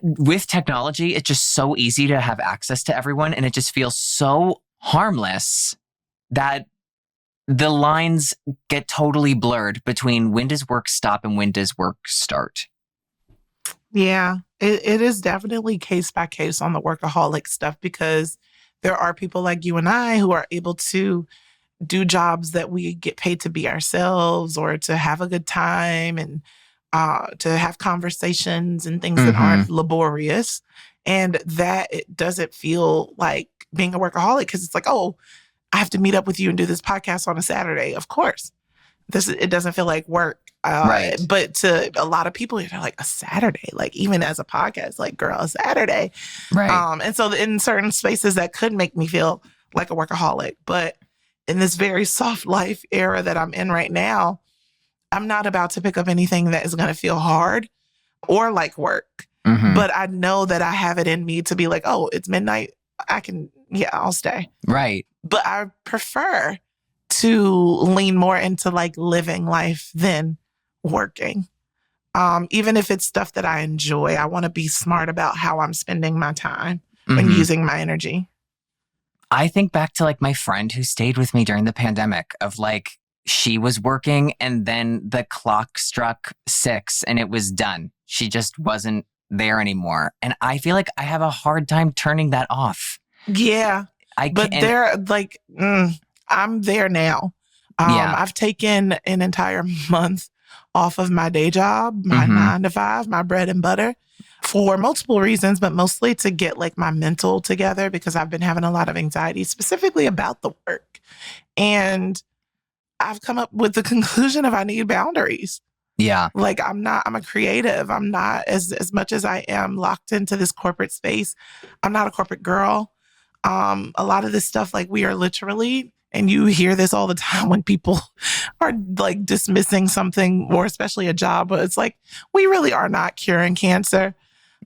with technology, it's just so easy to have access to everyone, and it just feels so harmless that the lines get totally blurred between when does work stop and when does work start. Yeah, it is definitely case by case on the workaholic stuff because there are people like you and I who are able to do jobs that we get paid to be ourselves or to have a good time and to have conversations and things that Mm-hmm. aren't laborious. And that it doesn't feel like being a workaholic because it's like, oh, I have to meet up with you and do this podcast on a Saturday. Of course, it doesn't feel like work. Right. But to a lot of people, you're like a Saturday, like even as a podcast, like girl, a Saturday. Right. And so in certain spaces that could make me feel like a workaholic, but in this very soft life era that I'm in right now, I'm not about to pick up anything that is going to feel hard or like work. Mm-hmm. But I know that I have it in me to be like, oh, it's midnight. I'll stay. Right. But I prefer to lean more into like living life than working. Even if it's stuff that I enjoy, I want to be smart about how I'm spending my time and using my energy. I think back to like my friend who stayed with me during the pandemic of like, she was working and then the clock struck 6 and it was done. She just wasn't there anymore. And I feel like I have a hard time turning that off. Yeah. They're like, I'm there now. I've taken an entire month off of my day job, my 9 to 5, my bread and butter for multiple reasons, but mostly to get like my mental together because I've been having a lot of anxiety specifically about the work. And I've come up with the conclusion of I need boundaries. Yeah. Like I'm a creative. I'm not as much as I am locked into this corporate space. I'm not a corporate girl. A lot of this stuff, like we are literally, and you hear this all the time when people are like dismissing something or especially a job, but it's like, we really are not curing cancer.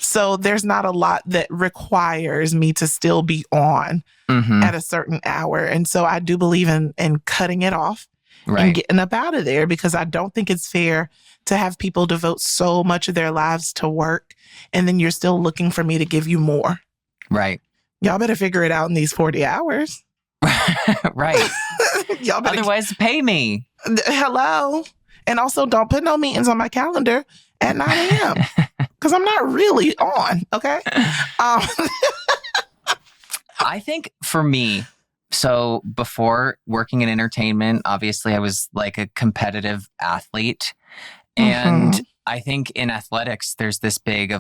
So there's not a lot that requires me to still be on at a certain hour. And so I do believe in cutting it off. Right. And getting up out of there because I don't think it's fair to have people devote so much of their lives to work and then you're still looking for me to give you more. Right. Y'all better figure it out in these 40 hours. Right. Y'all better otherwise pay me. Hello. And also don't put no meetings on my calendar at 9 a.m. because I'm not really on. Okay. I think for me, so before working in entertainment, obviously I was like a competitive athlete. And I think in athletics, there's this big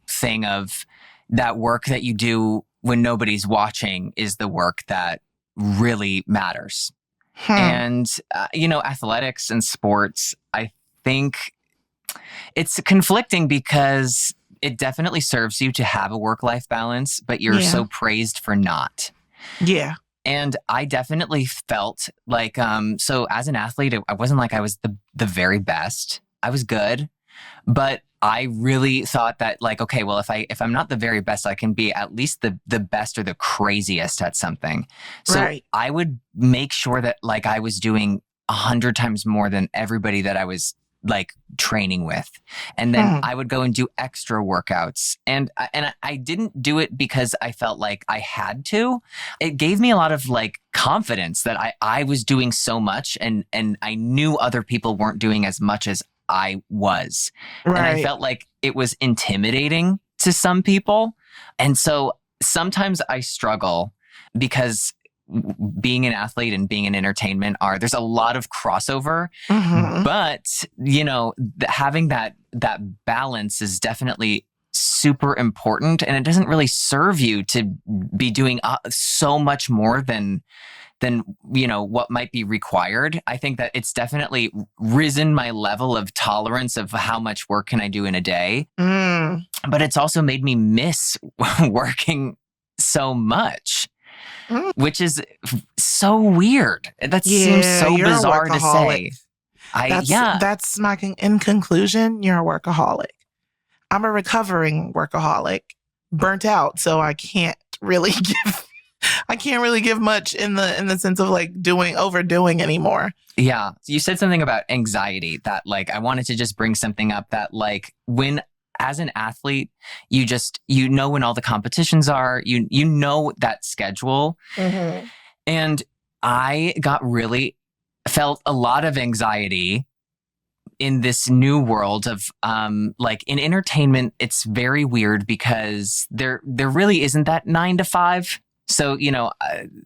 thing of that work that you do when nobody's watching is the work that really matters. And, athletics and sports, I think it's conflicting because it definitely serves you to have a work-life balance, but you're so praised for not. Yeah. And I definitely felt like, so as an athlete, I wasn't like I was the very best. I was good, but I really thought that like, okay, well, if I'm not the very best, I can be at least the best or the craziest at something. So I would make sure that like I was doing 100 times more than everybody that I was like training with. And then I would go and do extra workouts. And I didn't do it because I felt like I had to. It gave me a lot of like confidence that I was doing so much and I knew other people weren't doing as much as I was. Right. And I felt like it was intimidating to some people. And so sometimes I struggle because being an athlete and being in entertainment there's a lot of crossover, but having that balance is definitely super important, and it doesn't really serve you to be doing so much more than what might be required. I think that it's definitely risen my level of tolerance of how much work can I do in a day, but it's also made me miss working so much. Which is so weird. That seems so bizarre to say. That's in conclusion, you're a workaholic. I'm a recovering workaholic, burnt out, so I can't really give I can't really give much in the sense of like overdoing anymore. Yeah. You said something about anxiety that like, I wanted to just bring something up that like when as an athlete, you know when all the competitions are, you know that schedule. Mm-hmm. And I felt a lot of anxiety in this new world of like in entertainment. It's very weird because there really isn't that 9 to 5. So,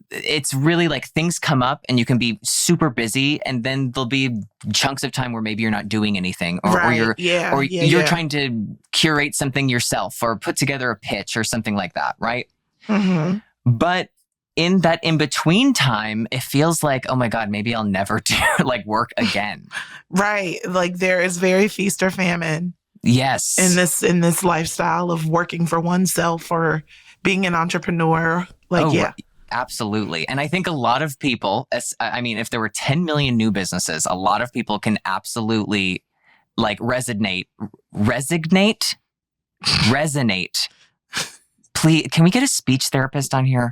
it's really like things come up and you can be super busy and then there'll be chunks of time where maybe you're not doing anything or you're trying to curate something yourself or put together a pitch or something like that. Right. Mm-hmm. But in that in-between time, it feels like, oh my God, maybe I'll never do like work again. Right. Like there is very feast or famine. Yes. In this lifestyle of working for oneself or being an entrepreneur. Absolutely. And I think a lot of people, if there were 10 million new businesses, a lot of people can absolutely like resonate. Please, can we get a speech therapist on here?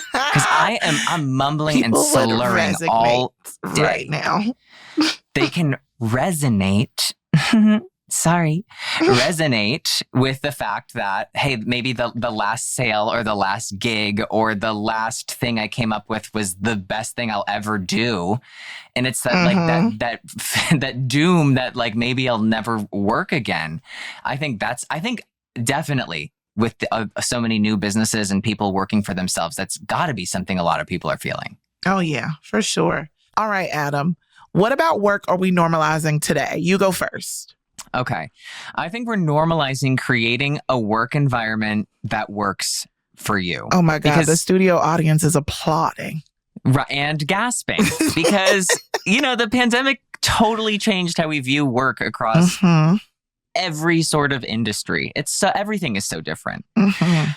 Because I'm mumbling people and slurring all day right now. They can resonate. Resonate with the fact that, hey, maybe the last sale or the last gig or the last thing I came up with was the best thing I'll ever do. And it's that like that doom that like maybe I'll never work again. I think definitely with so many new businesses and people working for themselves, that's got to be something a lot of people are feeling. Oh, yeah, for sure. All right, Adam, what about work are we normalizing today? You go first. Okay. I think we're normalizing creating a work environment that works for you. Oh my God, the studio audience is applauding. And gasping because, the pandemic totally changed how we view work across every sort of industry. Everything is so different. Mm-hmm.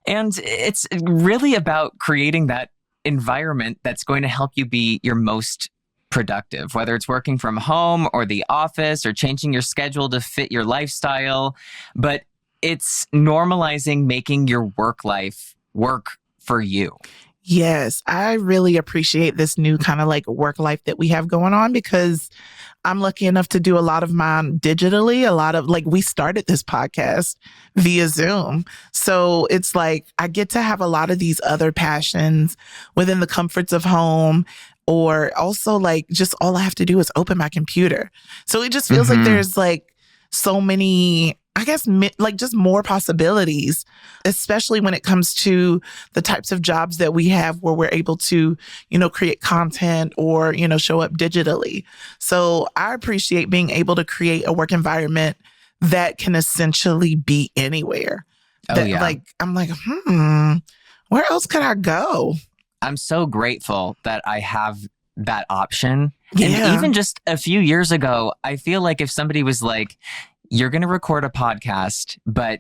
And it's really about creating that environment that's going to help you be your most productive, whether it's working from home or the office or changing your schedule to fit your lifestyle. But it's normalizing making your work life work for you. Yes, I really appreciate this new kind of like work life that we have going on because I'm lucky enough to do a lot of mine digitally. A lot of like we started this podcast via Zoom. So it's like I get to have a lot of these other passions within the comforts of home. Or also like just all I have to do is open my computer. So it just feels like there's like so many, I guess, like just more possibilities, especially when it comes to the types of jobs that we have where we're able to, create content or, show up digitally. So I appreciate being able to create a work environment that can essentially be anywhere. Like, I'm like, where else could I go? I'm so grateful that I have that option. Yeah. And even just a few years ago, I feel like if somebody was like, you're going to record a podcast, but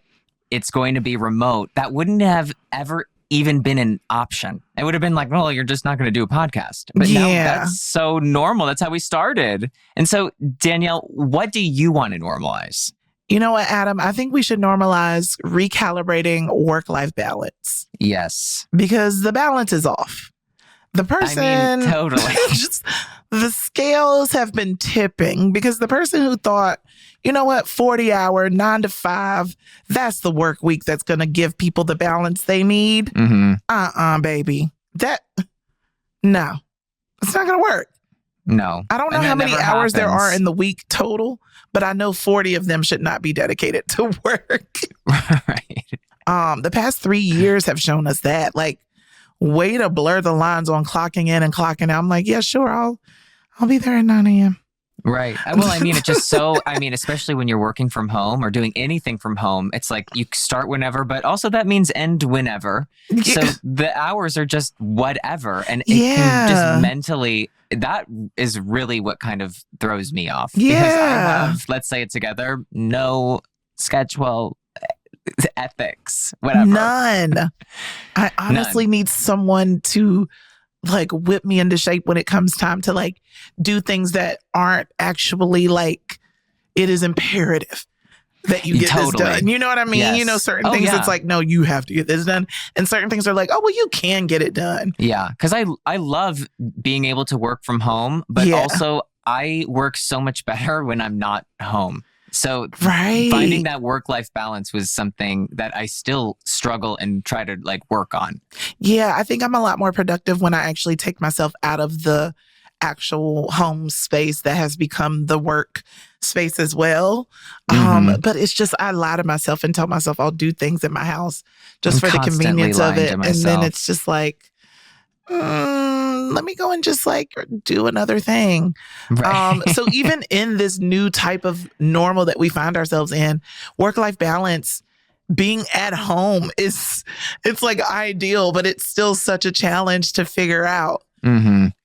it's going to be remote, that wouldn't have ever even been an option. It would have been like, well, you're just not going to do a podcast. But now that's so normal. That's how we started. And so, Danielle, what do you want to normalize? You know what, Adam? I think we should normalize recalibrating work-life balance. Yes. Because the balance is off. The person... totally. The scales have been tipping because the person who thought, 40-hour, 9 to 5, that's the work week that's going to give people the balance they need. Baby. No. It's not going to work. No. I don't know how many hours there are in the week total, but I know 40 of them should not be dedicated to work. Right. The past 3 years have shown us that. Like, way to blur the lines on clocking in and clocking out. I'm like, yeah, sure, I'll be there at 9 a.m. Right. Well, it's just so, especially when you're working from home or doing anything from home, it's like you start whenever, but also that means end whenever. So the hours are just whatever. And it can just mentally, that is really what kind of throws me off. Yeah. Because I have, let's say it together, no schedule ethics, whatever. None. I honestly need someone to like whip me into shape when it comes time to like do things that aren't actually like it is imperative. that you get this done. You know what I mean? Yes. You know, certain things it's like, no, you have to get this done. And certain things are like, oh, well, you can get it done. Yeah. Because I love being able to work from home, but also I work so much better when I'm not home. So finding that work-life balance was something that I still struggle and try to like work on. Yeah, I think I'm a lot more productive when I actually take myself out of the actual home space that has become the work space as well. But it's just, I lie to myself and tell myself I'll do things in my house just for the convenience of it. And then it's just like, let me go and just like do another thing. Right. So even in this new type of normal that we find ourselves in, work-life balance, being at home it's like ideal, but it's still such a challenge to figure out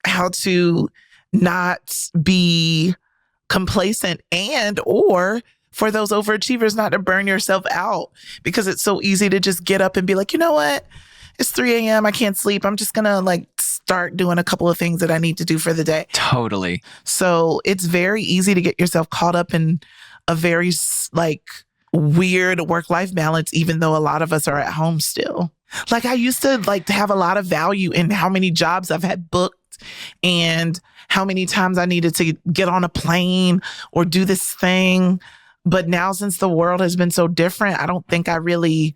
how to not be complacent or for those overachievers not to burn yourself out, because it's so easy to just get up and be like, you know what? It's 3 a.m. I can't sleep. I'm just going to like start doing a couple of things that I need to do for the day. Totally. So it's very easy to get yourself caught up in a very like weird work-life balance, even though a lot of us are at home still. Like I used to like to have a lot of value in how many jobs I've had booked and how many times I needed to get on a plane or do this thing. But now since the world has been so different, I don't think I really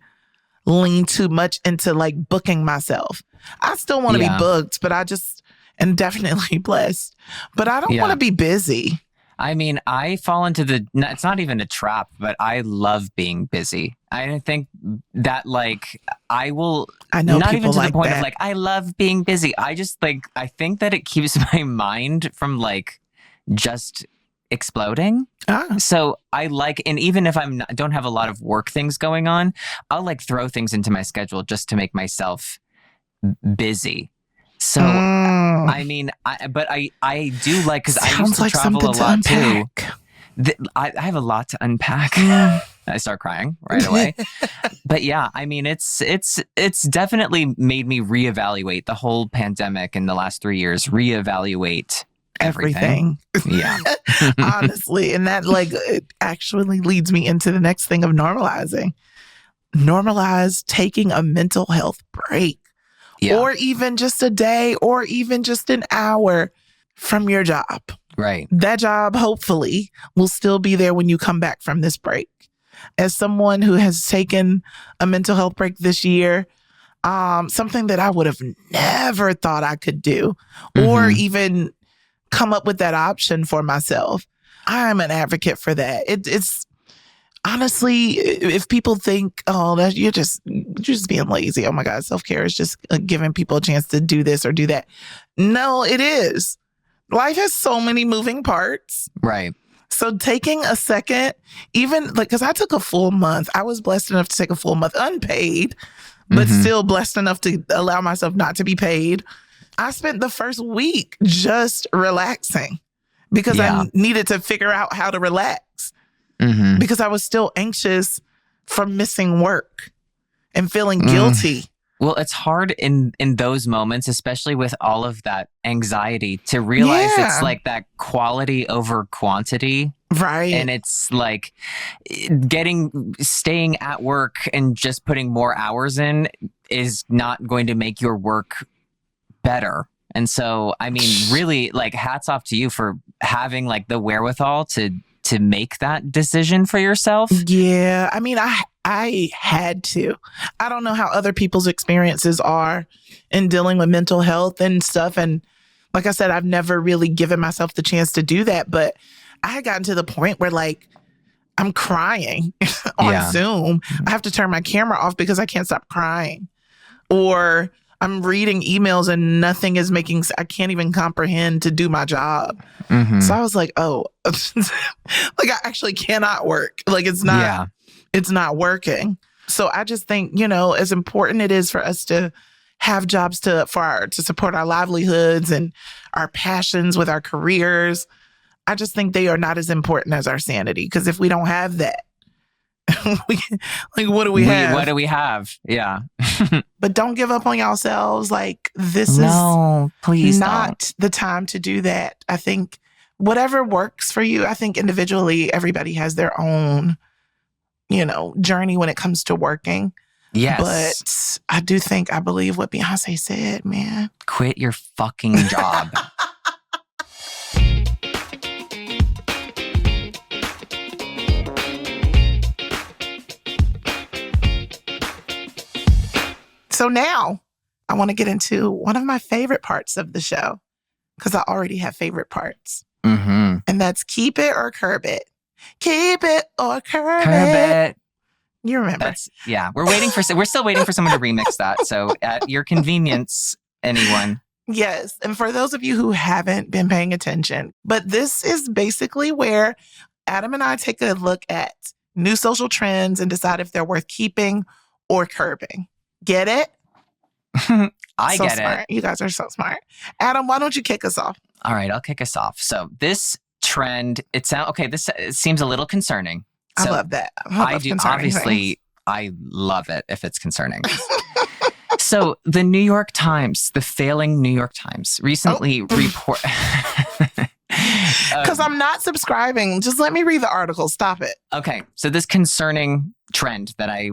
lean too much into like booking myself. I still want to be booked, but I just am definitely blessed. But I don't want to be busy. I mean, I fall into it's not even a trap, but I love being busy. I think that like I know not even to the point of like, I love being busy. I just like, I think that it keeps my mind from like just exploding. So I like, and even if don't have a lot of work things going on, I'll like throw things into my schedule just to make myself busy. So I mean, I do like, because I used to travel a lot too. I have a lot to unpack. I start crying right away. But yeah, I mean, it's definitely made me reevaluate the whole pandemic in the last 3 years. Reevaluate everything. Yeah. Honestly. And that like it actually leads me into the next thing of normalizing. Normalize taking a mental health break. Yeah. Or even just a day or even just an hour from your job. Right. That job, hopefully, will still be there when you come back from this break. As someone who has taken a mental health break this year, something that I would have never thought I could do or even come up with that option for myself. I'm an advocate for that. It's honestly, if people think, oh, that you're just being lazy. Oh my God, self-care is just giving people a chance to do this or do that. No, it is. Life has so many moving parts. Right. So taking a second, even like, because I took a full month. I was blessed enough to take a full month unpaid, but still blessed enough to allow myself not to be paid. I spent the first week just relaxing because I needed to figure out how to relax. Because I was still anxious from missing work and feeling guilty. Well, it's hard in those moments, especially with all of that anxiety, to realize it's like that quality over quantity. Right. And it's like staying at work and just putting more hours in is not going to make your work better. And so, I mean, really, like, hats off to you for having like the wherewithal to make that decision for yourself. Yeah. I mean, I had to. I don't know how other people's experiences are in dealing with mental health and stuff. And like I said, I've never really given myself the chance to do that. But I had gotten to the point where like I'm crying on Zoom. I have to turn my camera off because I can't stop crying. Or I'm reading emails and nothing is I can't even comprehend to do my job. So I was like, oh, like I actually cannot work. Like it's not working. So I just think, as important it is for us to have jobs to support our livelihoods and our passions with our careers. I just think they are not as important as our sanity. Because if we don't have that, what do we have? What do we have? Yeah. But don't give up on yourselves. Like this please is not the time to do that. I think whatever works for you, I think individually, everybody has their own journey when it comes to working. Yes. But I believe what Beyonce said, man. Quit your fucking job. So now I want to get into one of my favorite parts of the show, because I already have favorite parts. Mm-hmm. And that's keep it or curb it. Keep it or curb it. You remember. We're still waiting for someone to remix that. So at your convenience, anyone. Yes. And for those of you who haven't been paying attention, but this is basically where Adam and I take a look at new social trends and decide if they're worth keeping or curbing. Get it? I get smart. it. You guys are so smart. Adam, why don't you kick us off? All right, I'll kick us off. So this trend, it seems a little concerning. So I love that. I do. Obviously, I love it if it's concerning. So the New York Times, the failing New York Times, recently report. Because I'm not subscribing. Just let me read the article. Stop it. Okay. So this concerning trend that I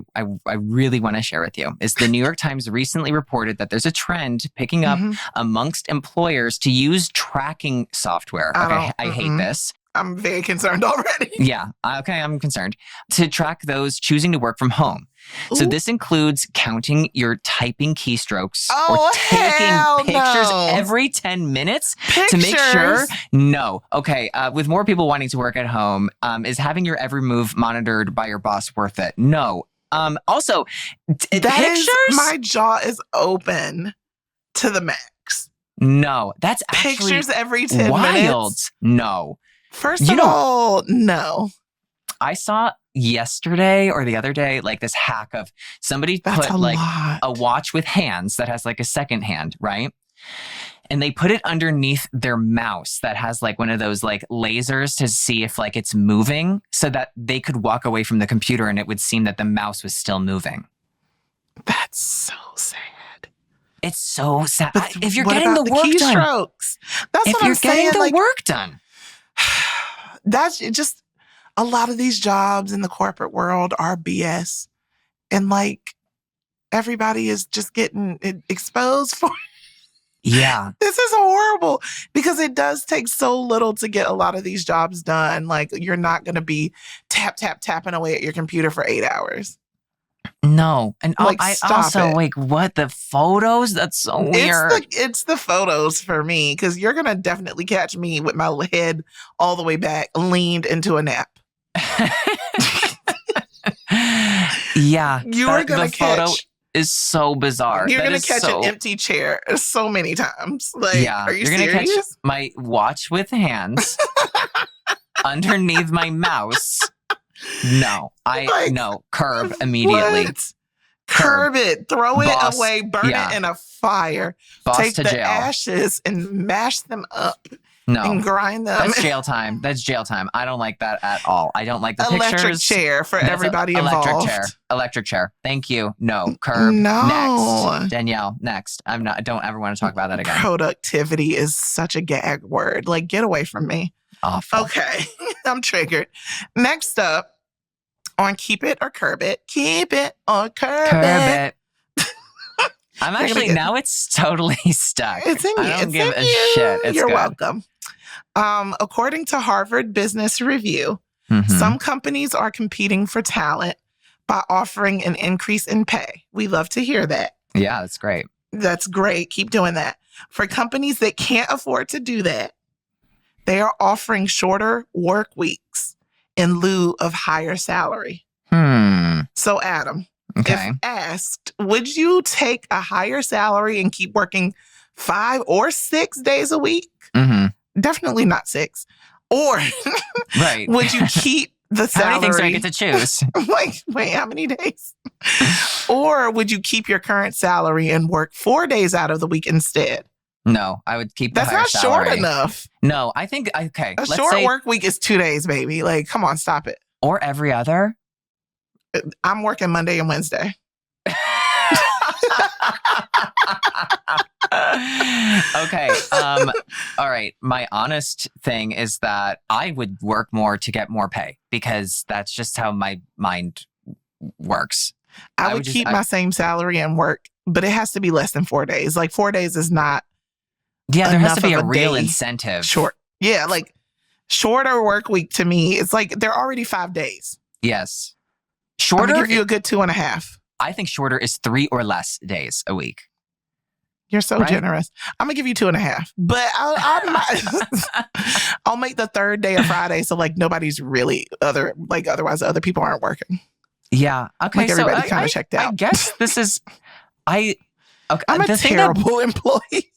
really want to share with you is the New York Times recently reported that there's a trend picking up amongst employers to use tracking software. Okay. I hate this. I'm very concerned already. Yeah. Okay. I'm concerned. To track those choosing to work from home. So this includes counting your typing keystrokes or taking pictures every 10 minutes to make sure. No. Okay. With more people wanting to work at home, is having your every move monitored by your boss worth it? No. Also, pictures? My jaw is open to the max. No. That's actually pictures every 10 wild. Minutes? No. First of all, no. I saw yesterday or the other day, like this hack of somebody put like a watch with hands that has like a second hand, right? And they put it underneath their mouse that has like one of those like lasers to see if like it's moving so that they could walk away from the computer and it would seem that the mouse was still moving. That's so sad. It's so sad. If you're getting the work done. Keystrokes? That's what I'm saying. If you're getting the work done. That's just a lot of these jobs in the corporate world are BS. And like everybody is just getting exposed for it. Yeah. This is horrible because it does take so little to get a lot of these jobs done. Like you're not going to be tapping away at your computer for 8 hours. No. And like, I also, it. like, what? The photos? That's so weird. It's the photos for me because you're going to definitely catch me with my head all the way back, leaned into a nap. Yeah. You are going to catch... photo is so bizarre. You're going to catch an empty chair so many times. Like, yeah, are you serious? You're going to catch my watch with hands underneath my mouse. No, curb immediately. What? Curb it. Throw it away. Burn it in a fire. Take the ashes and mash them up. No. And grind them. That's jail time. I don't like that at all. I don't like the electric pictures. Chair for everybody involved. Electric chair. Thank you. No. Curb. No. Next. Danielle, next. I don't ever want to talk about that again. Productivity is such a gag word. Like, get away from me. Awful. Okay. I'm triggered. Next up on Keep It or Curb It. Keep it or curb it. I'm actually, now it's totally stuck. It's in you. I don't give a shit. It's You're good. welcome. According to Harvard Business Review, some companies are competing for talent by offering an increase in pay. We love to hear that. Yeah, that's great. That's great. Keep doing that. For companies that can't afford to do that, they are offering shorter work weeks in lieu of higher salary. So, Adam, if asked, would you take a higher salary and keep working 5 or 6 days a week? Definitely not 6. Or would you keep the salary? How many things do I get to choose? Like, wait, how many days? Or would you keep your current salary and work 4 days out of the week instead? No, I would keep the higher salary. That's not short enough. No, I think, okay. A short work week is 2 days, baby. Like, come on, stop it. Or every other? I'm working Monday and Wednesday. Okay. All right. My honest thing is that I would work more to get more pay because that's just how my mind works. I would keep my same salary and work, but it has to be less than 4 days. Like 4 days is not. Yeah, there has to be enough a of real day incentive. Short. Yeah, like shorter work week to me, it's like they're already 5 days. Yes. I'm Shorter. gonna give you a good 2.5. I think shorter is 3 or less days a week. You're so Right? generous. I'm gonna give you 2.5, but I'll make the third day a Friday, so like nobody's really otherwise other people aren't working. Yeah. Okay. Like so everybody kind of checked out. I guess this is. Okay, I'm a the thing terrible employee.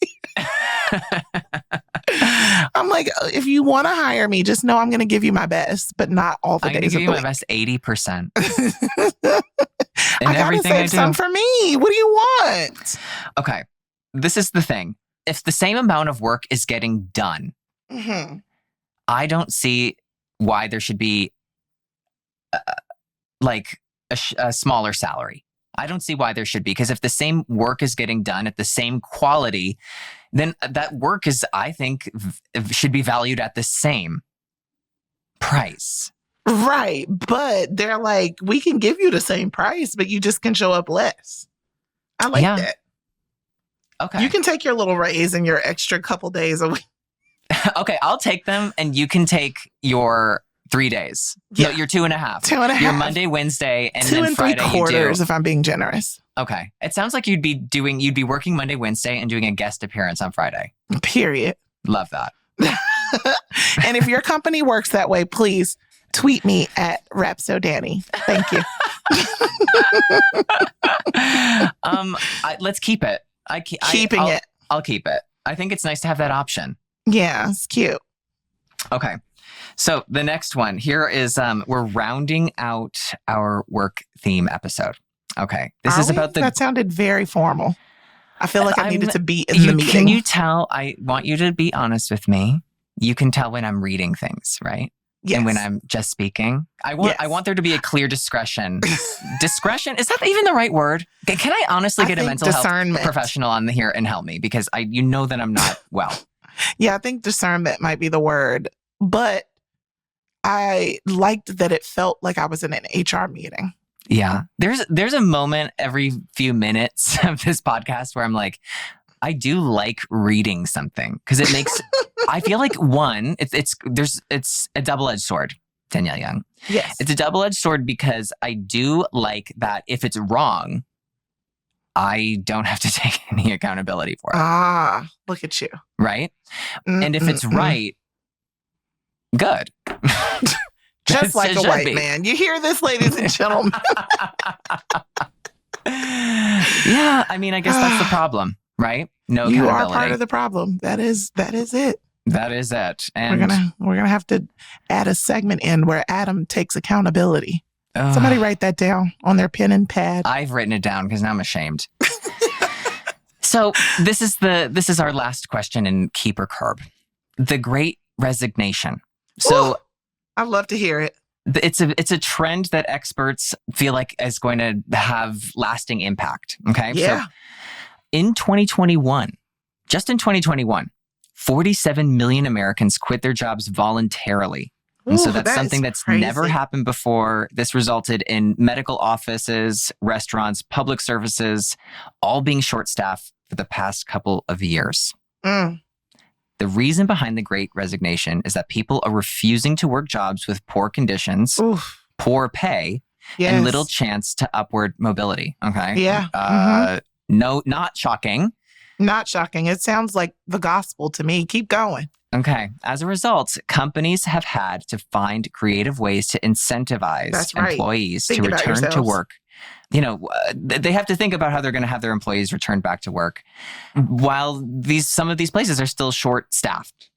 I'm like, if you want to hire me, just know I'm going to give you my best, but not all the I'm going to days give of you the my week. best 80%. I gotta save some for me. What do you want? Okay. This is the thing. If the same amount of work is getting done, Mm-hmm. I don't see why there should be like a smaller salary. I don't see why there should be, because if the same work is getting done at the same quality, then that work is, I think, should be valued at the same price. Right. But they're like, we can give you the same price, but you just can show up less. I like that. Okay. You can take your little raise and your extra couple days a week. Okay, I'll take them and you can take your 3 days. Yeah. No, your 2.5. 2.5. Your Monday, Wednesday, and 2 then and Friday 3/4 you if I'm being generous. do. Okay. It sounds like you'd be working Monday, Wednesday, and doing a guest appearance on Friday. Period. Love that. And if your company works that way, please tweet me at RapsoDanny. Thank you. Let's keep it. Keeping it. I'll keep it. I think it's nice to have that option. Yeah, it's cute. Okay. So the next one here is we're rounding out our work theme episode. Okay. This is about That sounded very formal. I feel like I needed to be in the meeting. Can you tell? I want you to be honest with me. You can tell when I'm reading things, right? Yes. And when I'm just speaking. I want there to be a clear discretion. Discretion? Is that even the right word? Can I honestly get a mental health professional on here and help me? Because you know that I'm not well. Yeah, I think discernment might be the word. But I liked that it felt like I was in an HR meeting. Yeah. There's a moment every few minutes of this podcast where I'm like, I do like reading something because it makes I feel like one, it's a double-edged sword, Danielle Young. Yes. It's a double-edged sword because I do like that if it's wrong, I don't have to take any accountability for it. Ah, look at you. Right? And if it's right, good. Just like a white man. You hear this, ladies and gentlemen? Yeah, I mean, I guess that's the problem, right? No you accountability. are part of the problem. That is it. That is it. And we're gonna have to add a segment in where Adam takes accountability. Somebody write that down on their pen and pad. I've written it down because now I'm ashamed. So this is our last question in Keep or Curb. The Great Resignation. So ooh, I'd love to hear it. It's a trend that experts feel like is going to have lasting impact. Okay. Yeah. So in 2021, just in 2021, 47 million Americans quit their jobs voluntarily. And so that's something that's crazy. never happened before. This resulted in medical offices, restaurants, public services, all being short-staffed for the past couple of years. Mm. The reason behind the Great Resignation is that people are refusing to work jobs with poor conditions, poor pay, and little chance to upward mobility. Okay. Yeah. No, not shocking. Not shocking. It sounds like the gospel to me. Keep going. Okay. As a result, companies have had to find creative ways to incentivize employees to return to work. You know, they have to think about how they're going to have their employees return back to work while some of these places are still short-staffed.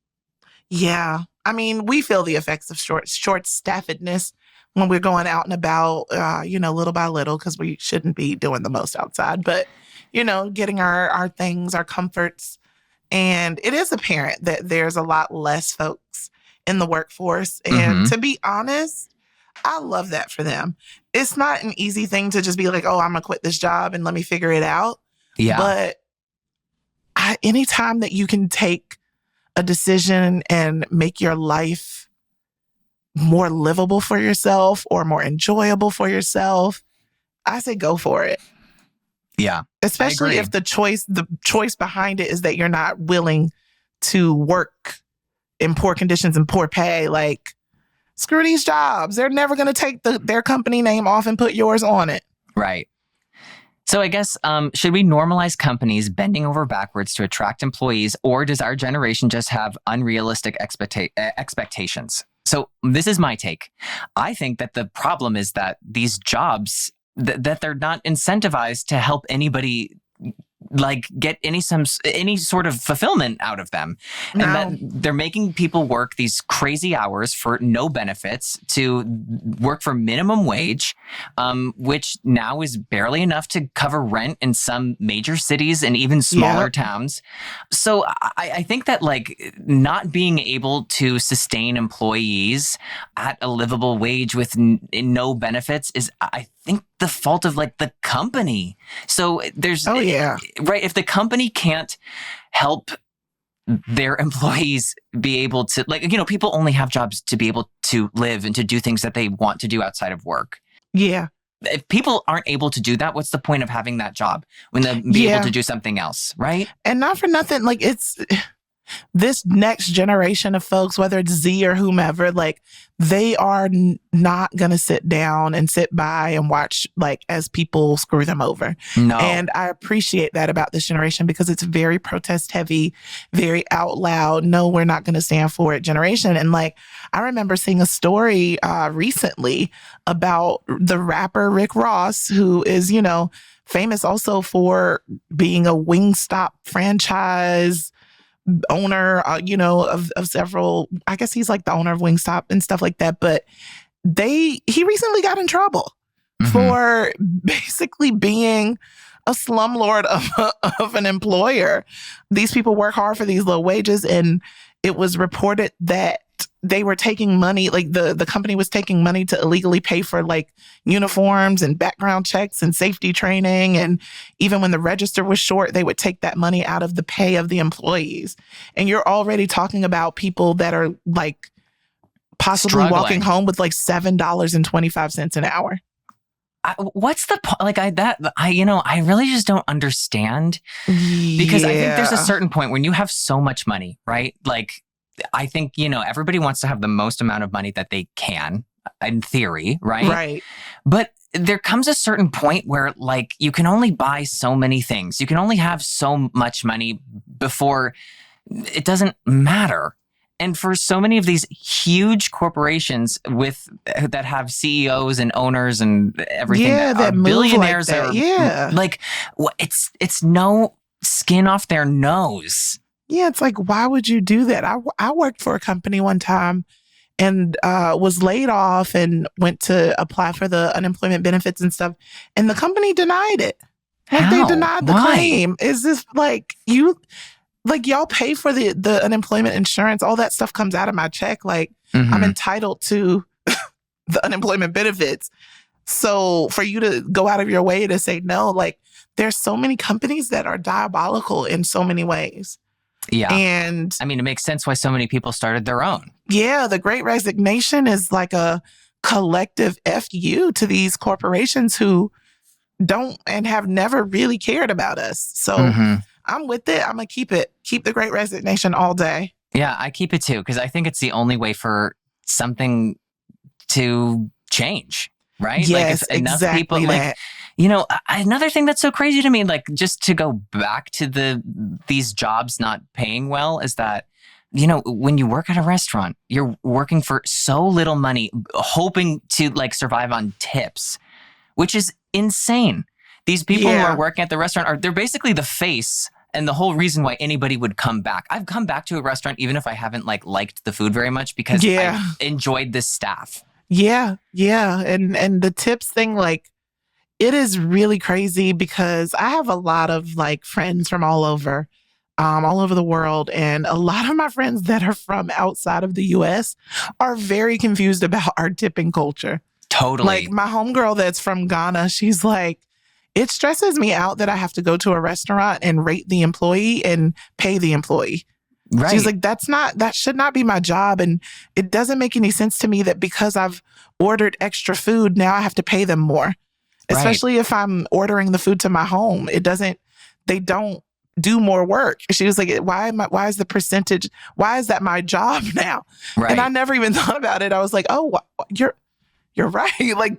Yeah. I mean, we feel the effects of short-staffedness when we're going out and about, little by little, because we shouldn't be doing the most outside. But, getting our things, our comforts. And it is apparent that there's a lot less folks in the workforce. And to be honest, I love that for them. It's not an easy thing to just be like, oh, I'm going to quit this job and let me figure it out. Yeah. But anytime that you can take a decision and make your life more livable for yourself or more enjoyable for yourself, I say go for it. Yeah. Especially if the choice behind it is that you're not willing to work in poor conditions and poor pay. Like, screw these jobs. They're never going to take their company name off and put yours on it. Right. So I guess, should we normalize companies bending over backwards to attract employees, or does our generation just have unrealistic expectations? So this is my take. I think that the problem is that these jobs, that they're not incentivized to help anybody like get any sort of fulfillment out of them. And that they're making people work these crazy hours for no benefits, to work for minimum wage, which now is barely enough to cover rent in some major cities and even smaller towns. So I think that like not being able to sustain employees at a livable wage with no benefits is, I think, the fault of like the company. So there's right. If the company can't help their employees be able to, like, you know, people only have jobs to be able to live and to do things that they want to do outside of work. Yeah. If people aren't able to do that, what's the point of having that job when they'll be able to do something else, right? And not for nothing, like it's this next generation of folks, whether it's Z or whomever, like they are not going to sit down and sit by and watch like as people screw them over. No. And I appreciate that about this generation because it's very protest heavy, very out loud. No, we're not going to stand for it generation. And like, I remember seeing a story recently about the rapper Rick Ross, who is, you know, famous also for being a Wingstop franchise owner, you know, of several. I guess he's like the owner of Wingstop and stuff like that. But he recently got in trouble for basically being a slumlord of an employer. These people work hard for these low wages, and it was reported that they were taking money, like the company was taking money to illegally pay for like uniforms and background checks and safety training. And even when the register was short, they would take that money out of the pay of the employees. And you're already talking about people that are like possibly walking home with like $7.25 an hour. What's the point? Like I really just don't understand, because I think there's a certain point when you have so much money, right? Like, I think, you know, everybody wants to have the most amount of money that they can, in theory, right? Right. But there comes a certain point where, like, you can only buy so many things. You can only have so much money before it doesn't matter. And for so many of these huge corporations that have CEOs and owners and everything, that are billionaires, like that. Like, it's no skin off their nose. Yeah, it's like, why would you do that? I worked for a company one time and was laid off and went to apply for the unemployment benefits and stuff. And the company denied it. Like, How? they denied the claim. Is this like y'all pay for the unemployment insurance? All that stuff comes out of my check. Like, I'm entitled to the unemployment benefits. So for you to go out of your way to say no, like, there's so many companies that are diabolical in so many ways. Yeah. And I mean, it makes sense why so many people started their own. Yeah. The Great Resignation is like a collective FU to these corporations who don't and have never really cared about us. So I'm with it. I'm going to keep the Great Resignation all day. Yeah, I keep it too, because I think it's the only way for something to change, right? Yes, like if enough exactly people, that. like, you know, another thing that's so crazy to me, like, just to go back to these jobs not paying well, is that, you know, when you work at a restaurant, you're working for so little money, hoping to like survive on tips, which is insane. These people who are working at the restaurant they're basically the face and the whole reason why anybody would come back. I've come back to a restaurant even if I haven't like liked the food very much, because I enjoyed this staff. Yeah. And the tips thing, like, it is really crazy because I have a lot of like friends from all over the world. And a lot of my friends that are from outside of the US are very confused about our tipping culture. Totally. Like, my homegirl that's from Ghana, she's like, It stresses me out that I have to go to a restaurant and rate the employee and pay the employee. Right. She's like, that should not be my job. And it doesn't make any sense to me that because I've ordered extra food, now I have to pay them more. Especially if I'm ordering the food to my home. They don't do more work. She was like, why is the percentage, why is that my job now? Right. And I never even thought about it. I was like, oh, you're right. Like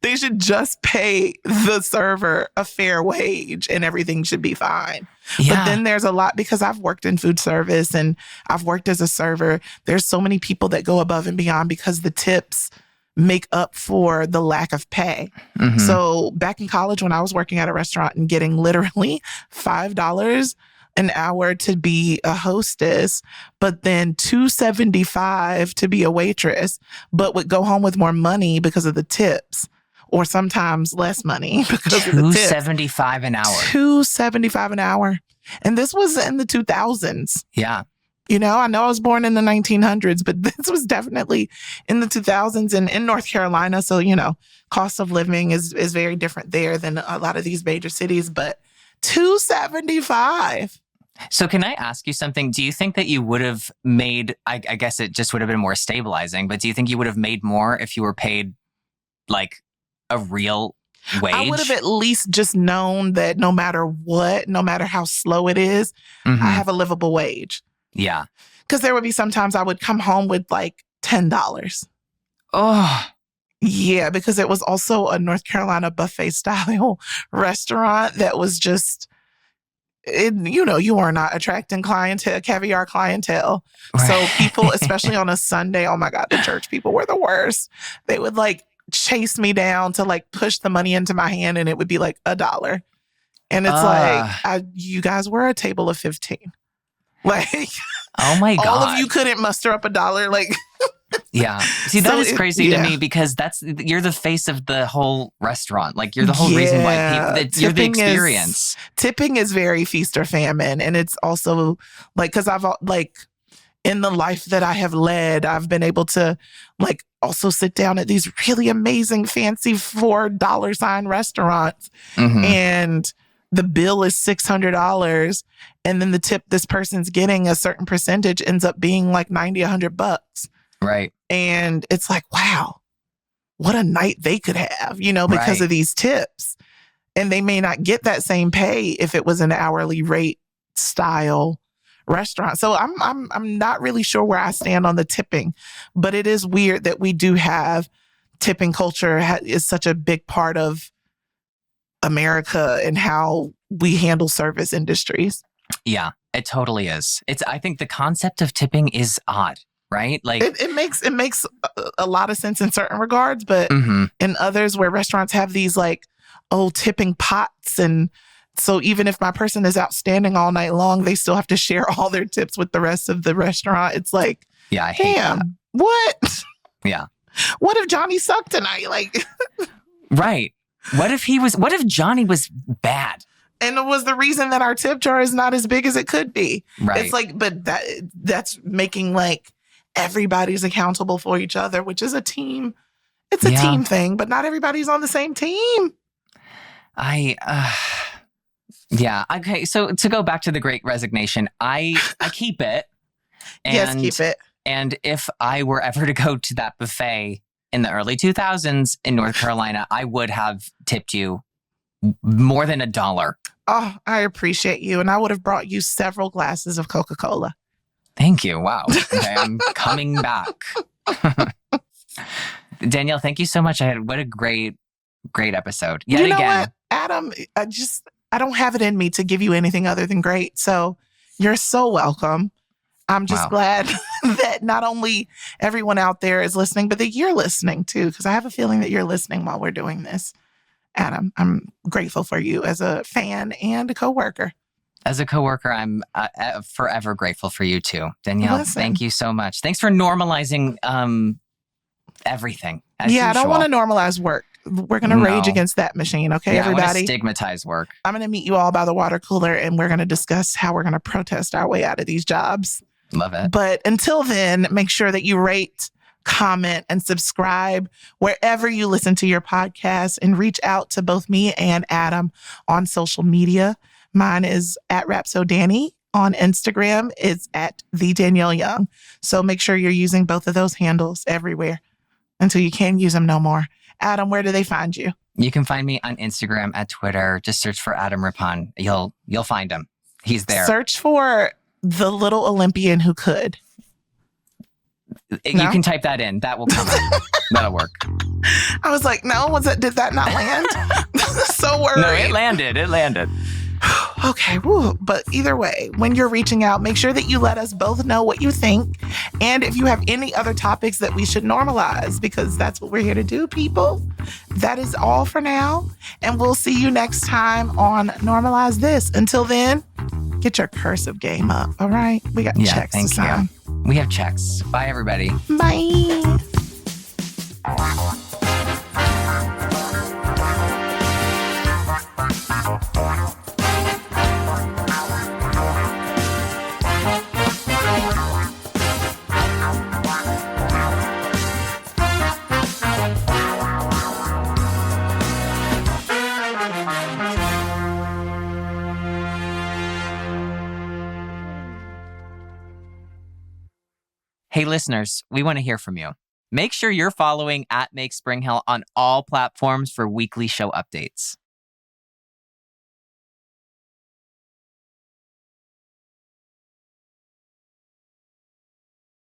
they should just pay the server a fair wage and everything should be fine. Yeah. But then there's a lot, because I've worked in food service and I've worked as a server. There's so many people that go above and beyond because the tips make up for the lack of pay. Mm-hmm. So back in college, when I was working at a restaurant and getting literally $5 an hour to be a hostess, but then $2.75 to be a waitress, but would go home with more money because of the tips, or sometimes less money because of the tips. $2.75 an hour. $2.75 an hour. And this was in the 2000s. Yeah. You know, I know I was born in the 1900s, but this was definitely in the 2000s and in North Carolina. So, you know, cost of living is very different there than a lot of these major cities, but $2.75. So can I ask you something? Do you think that you would have made, I guess it just would have been more stabilizing, but do you think you would have made more if you were paid like a real wage? I would have at least just known that no matter what, no matter how slow it is, Mm-hmm. I have a livable wage. Yeah. Because there would be sometimes I would come home with like $10. Oh, yeah, because it was also a North Carolina buffet style restaurant that was just, you are not attracting caviar clientele. right. So people, especially on a Sunday, oh my God, the church people were the worst. They would like chase me down to like push the money into my hand and it would be like $1. And it's like, you guys were a table of 15. Like, oh my God. all of you couldn't muster up $1. Like, yeah. See, that is crazy to me because you're the face of the whole restaurant. Like you're the whole reason why you're the experience. Tipping is very feast or famine. And it's also like, because I've like in the life that I have led, I've been able to like also sit down at these really amazing fancy $4 restaurants. Mm-hmm. And the bill is $600. And then the tip this person's getting, a certain percentage, ends up being like $90, $100. Right. And it's like, wow, what a night they could have, because of these tips. And they may not get that same pay if it was an hourly rate style restaurant. So I'm not really sure where I stand on the tipping, but it is weird that we do have tipping culture is such a big part of America and how we handle service industries. Yeah, it totally is. I think the concept of tipping is odd, right? Like it makes a lot of sense in certain regards, but mm-hmm. in others where restaurants have these like, tipping pots. And so even if my person is outstanding all night long, they still have to share all their tips with the rest of the restaurant. It's like, yeah, I hate that. What? Yeah. What if Johnny sucked tonight? Like, right. What if Johnny was bad? And it was the reason that our tip jar is not as big as it could be. Right. It's like, but that's making like everybody's accountable for each other, which is a team. It's a team thing, but not everybody's on the same team. Yeah. Okay. So to go back to the Great Resignation, I keep it. And, yes, keep it. And if I were ever to go to that buffet in the early 2000s in North Carolina, I would have tipped you more than $1. Oh, I appreciate you. And I would have brought you several glasses of Coca-Cola. Thank you. Wow. Okay, I'm coming back. Danielle, thank you so much. What a great episode. Yet you know again. What, Adam, I don't have it in me to give you anything other than great. So you're so welcome. I'm just glad that not only everyone out there is listening, but that you're listening too, because I have a feeling that you're listening while we're doing this. Adam, I'm grateful for you as a fan and a coworker. As a coworker, I'm forever grateful for you too. Danielle, thank you so much. Thanks for normalizing everything. As usual. I don't want to normalize work. We're going to rage against that machine, okay, everybody? I want to stigmatize work. I'm going to meet you all by the water cooler, and we're going to discuss how we're going to protest our way out of these jobs. Love it. But until then, make sure that you rate, comment, and subscribe wherever you listen to your podcast, and reach out to both me and Adam on social media. Mine is at RapsoDanny. On Instagram, it's at the Danielle Young. So make sure you're using both of those handles everywhere until you can't use them no more. Adam, where do they find you? You can find me on Instagram, at Twitter. Just search for Adam Rippon. You'll find him. He's there. Search for the little Olympian who could. You can type that in. That will come up. That'll work. I was like, no, did that not land? So worried. No, it landed. Okay, woo. But either way, when you're reaching out, make sure that you let us both know what you think. And if you have any other topics that we should normalize, because that's what we're here to do, people. That is all for now. And we'll see you next time on Normalize This. Until then, get your cursive game up, all right? We got checks to sign. We have checks. Bye, everybody. Bye. Hey, listeners, we want to hear from you. Make sure you're following @MakeSpringHill on all platforms for weekly show updates.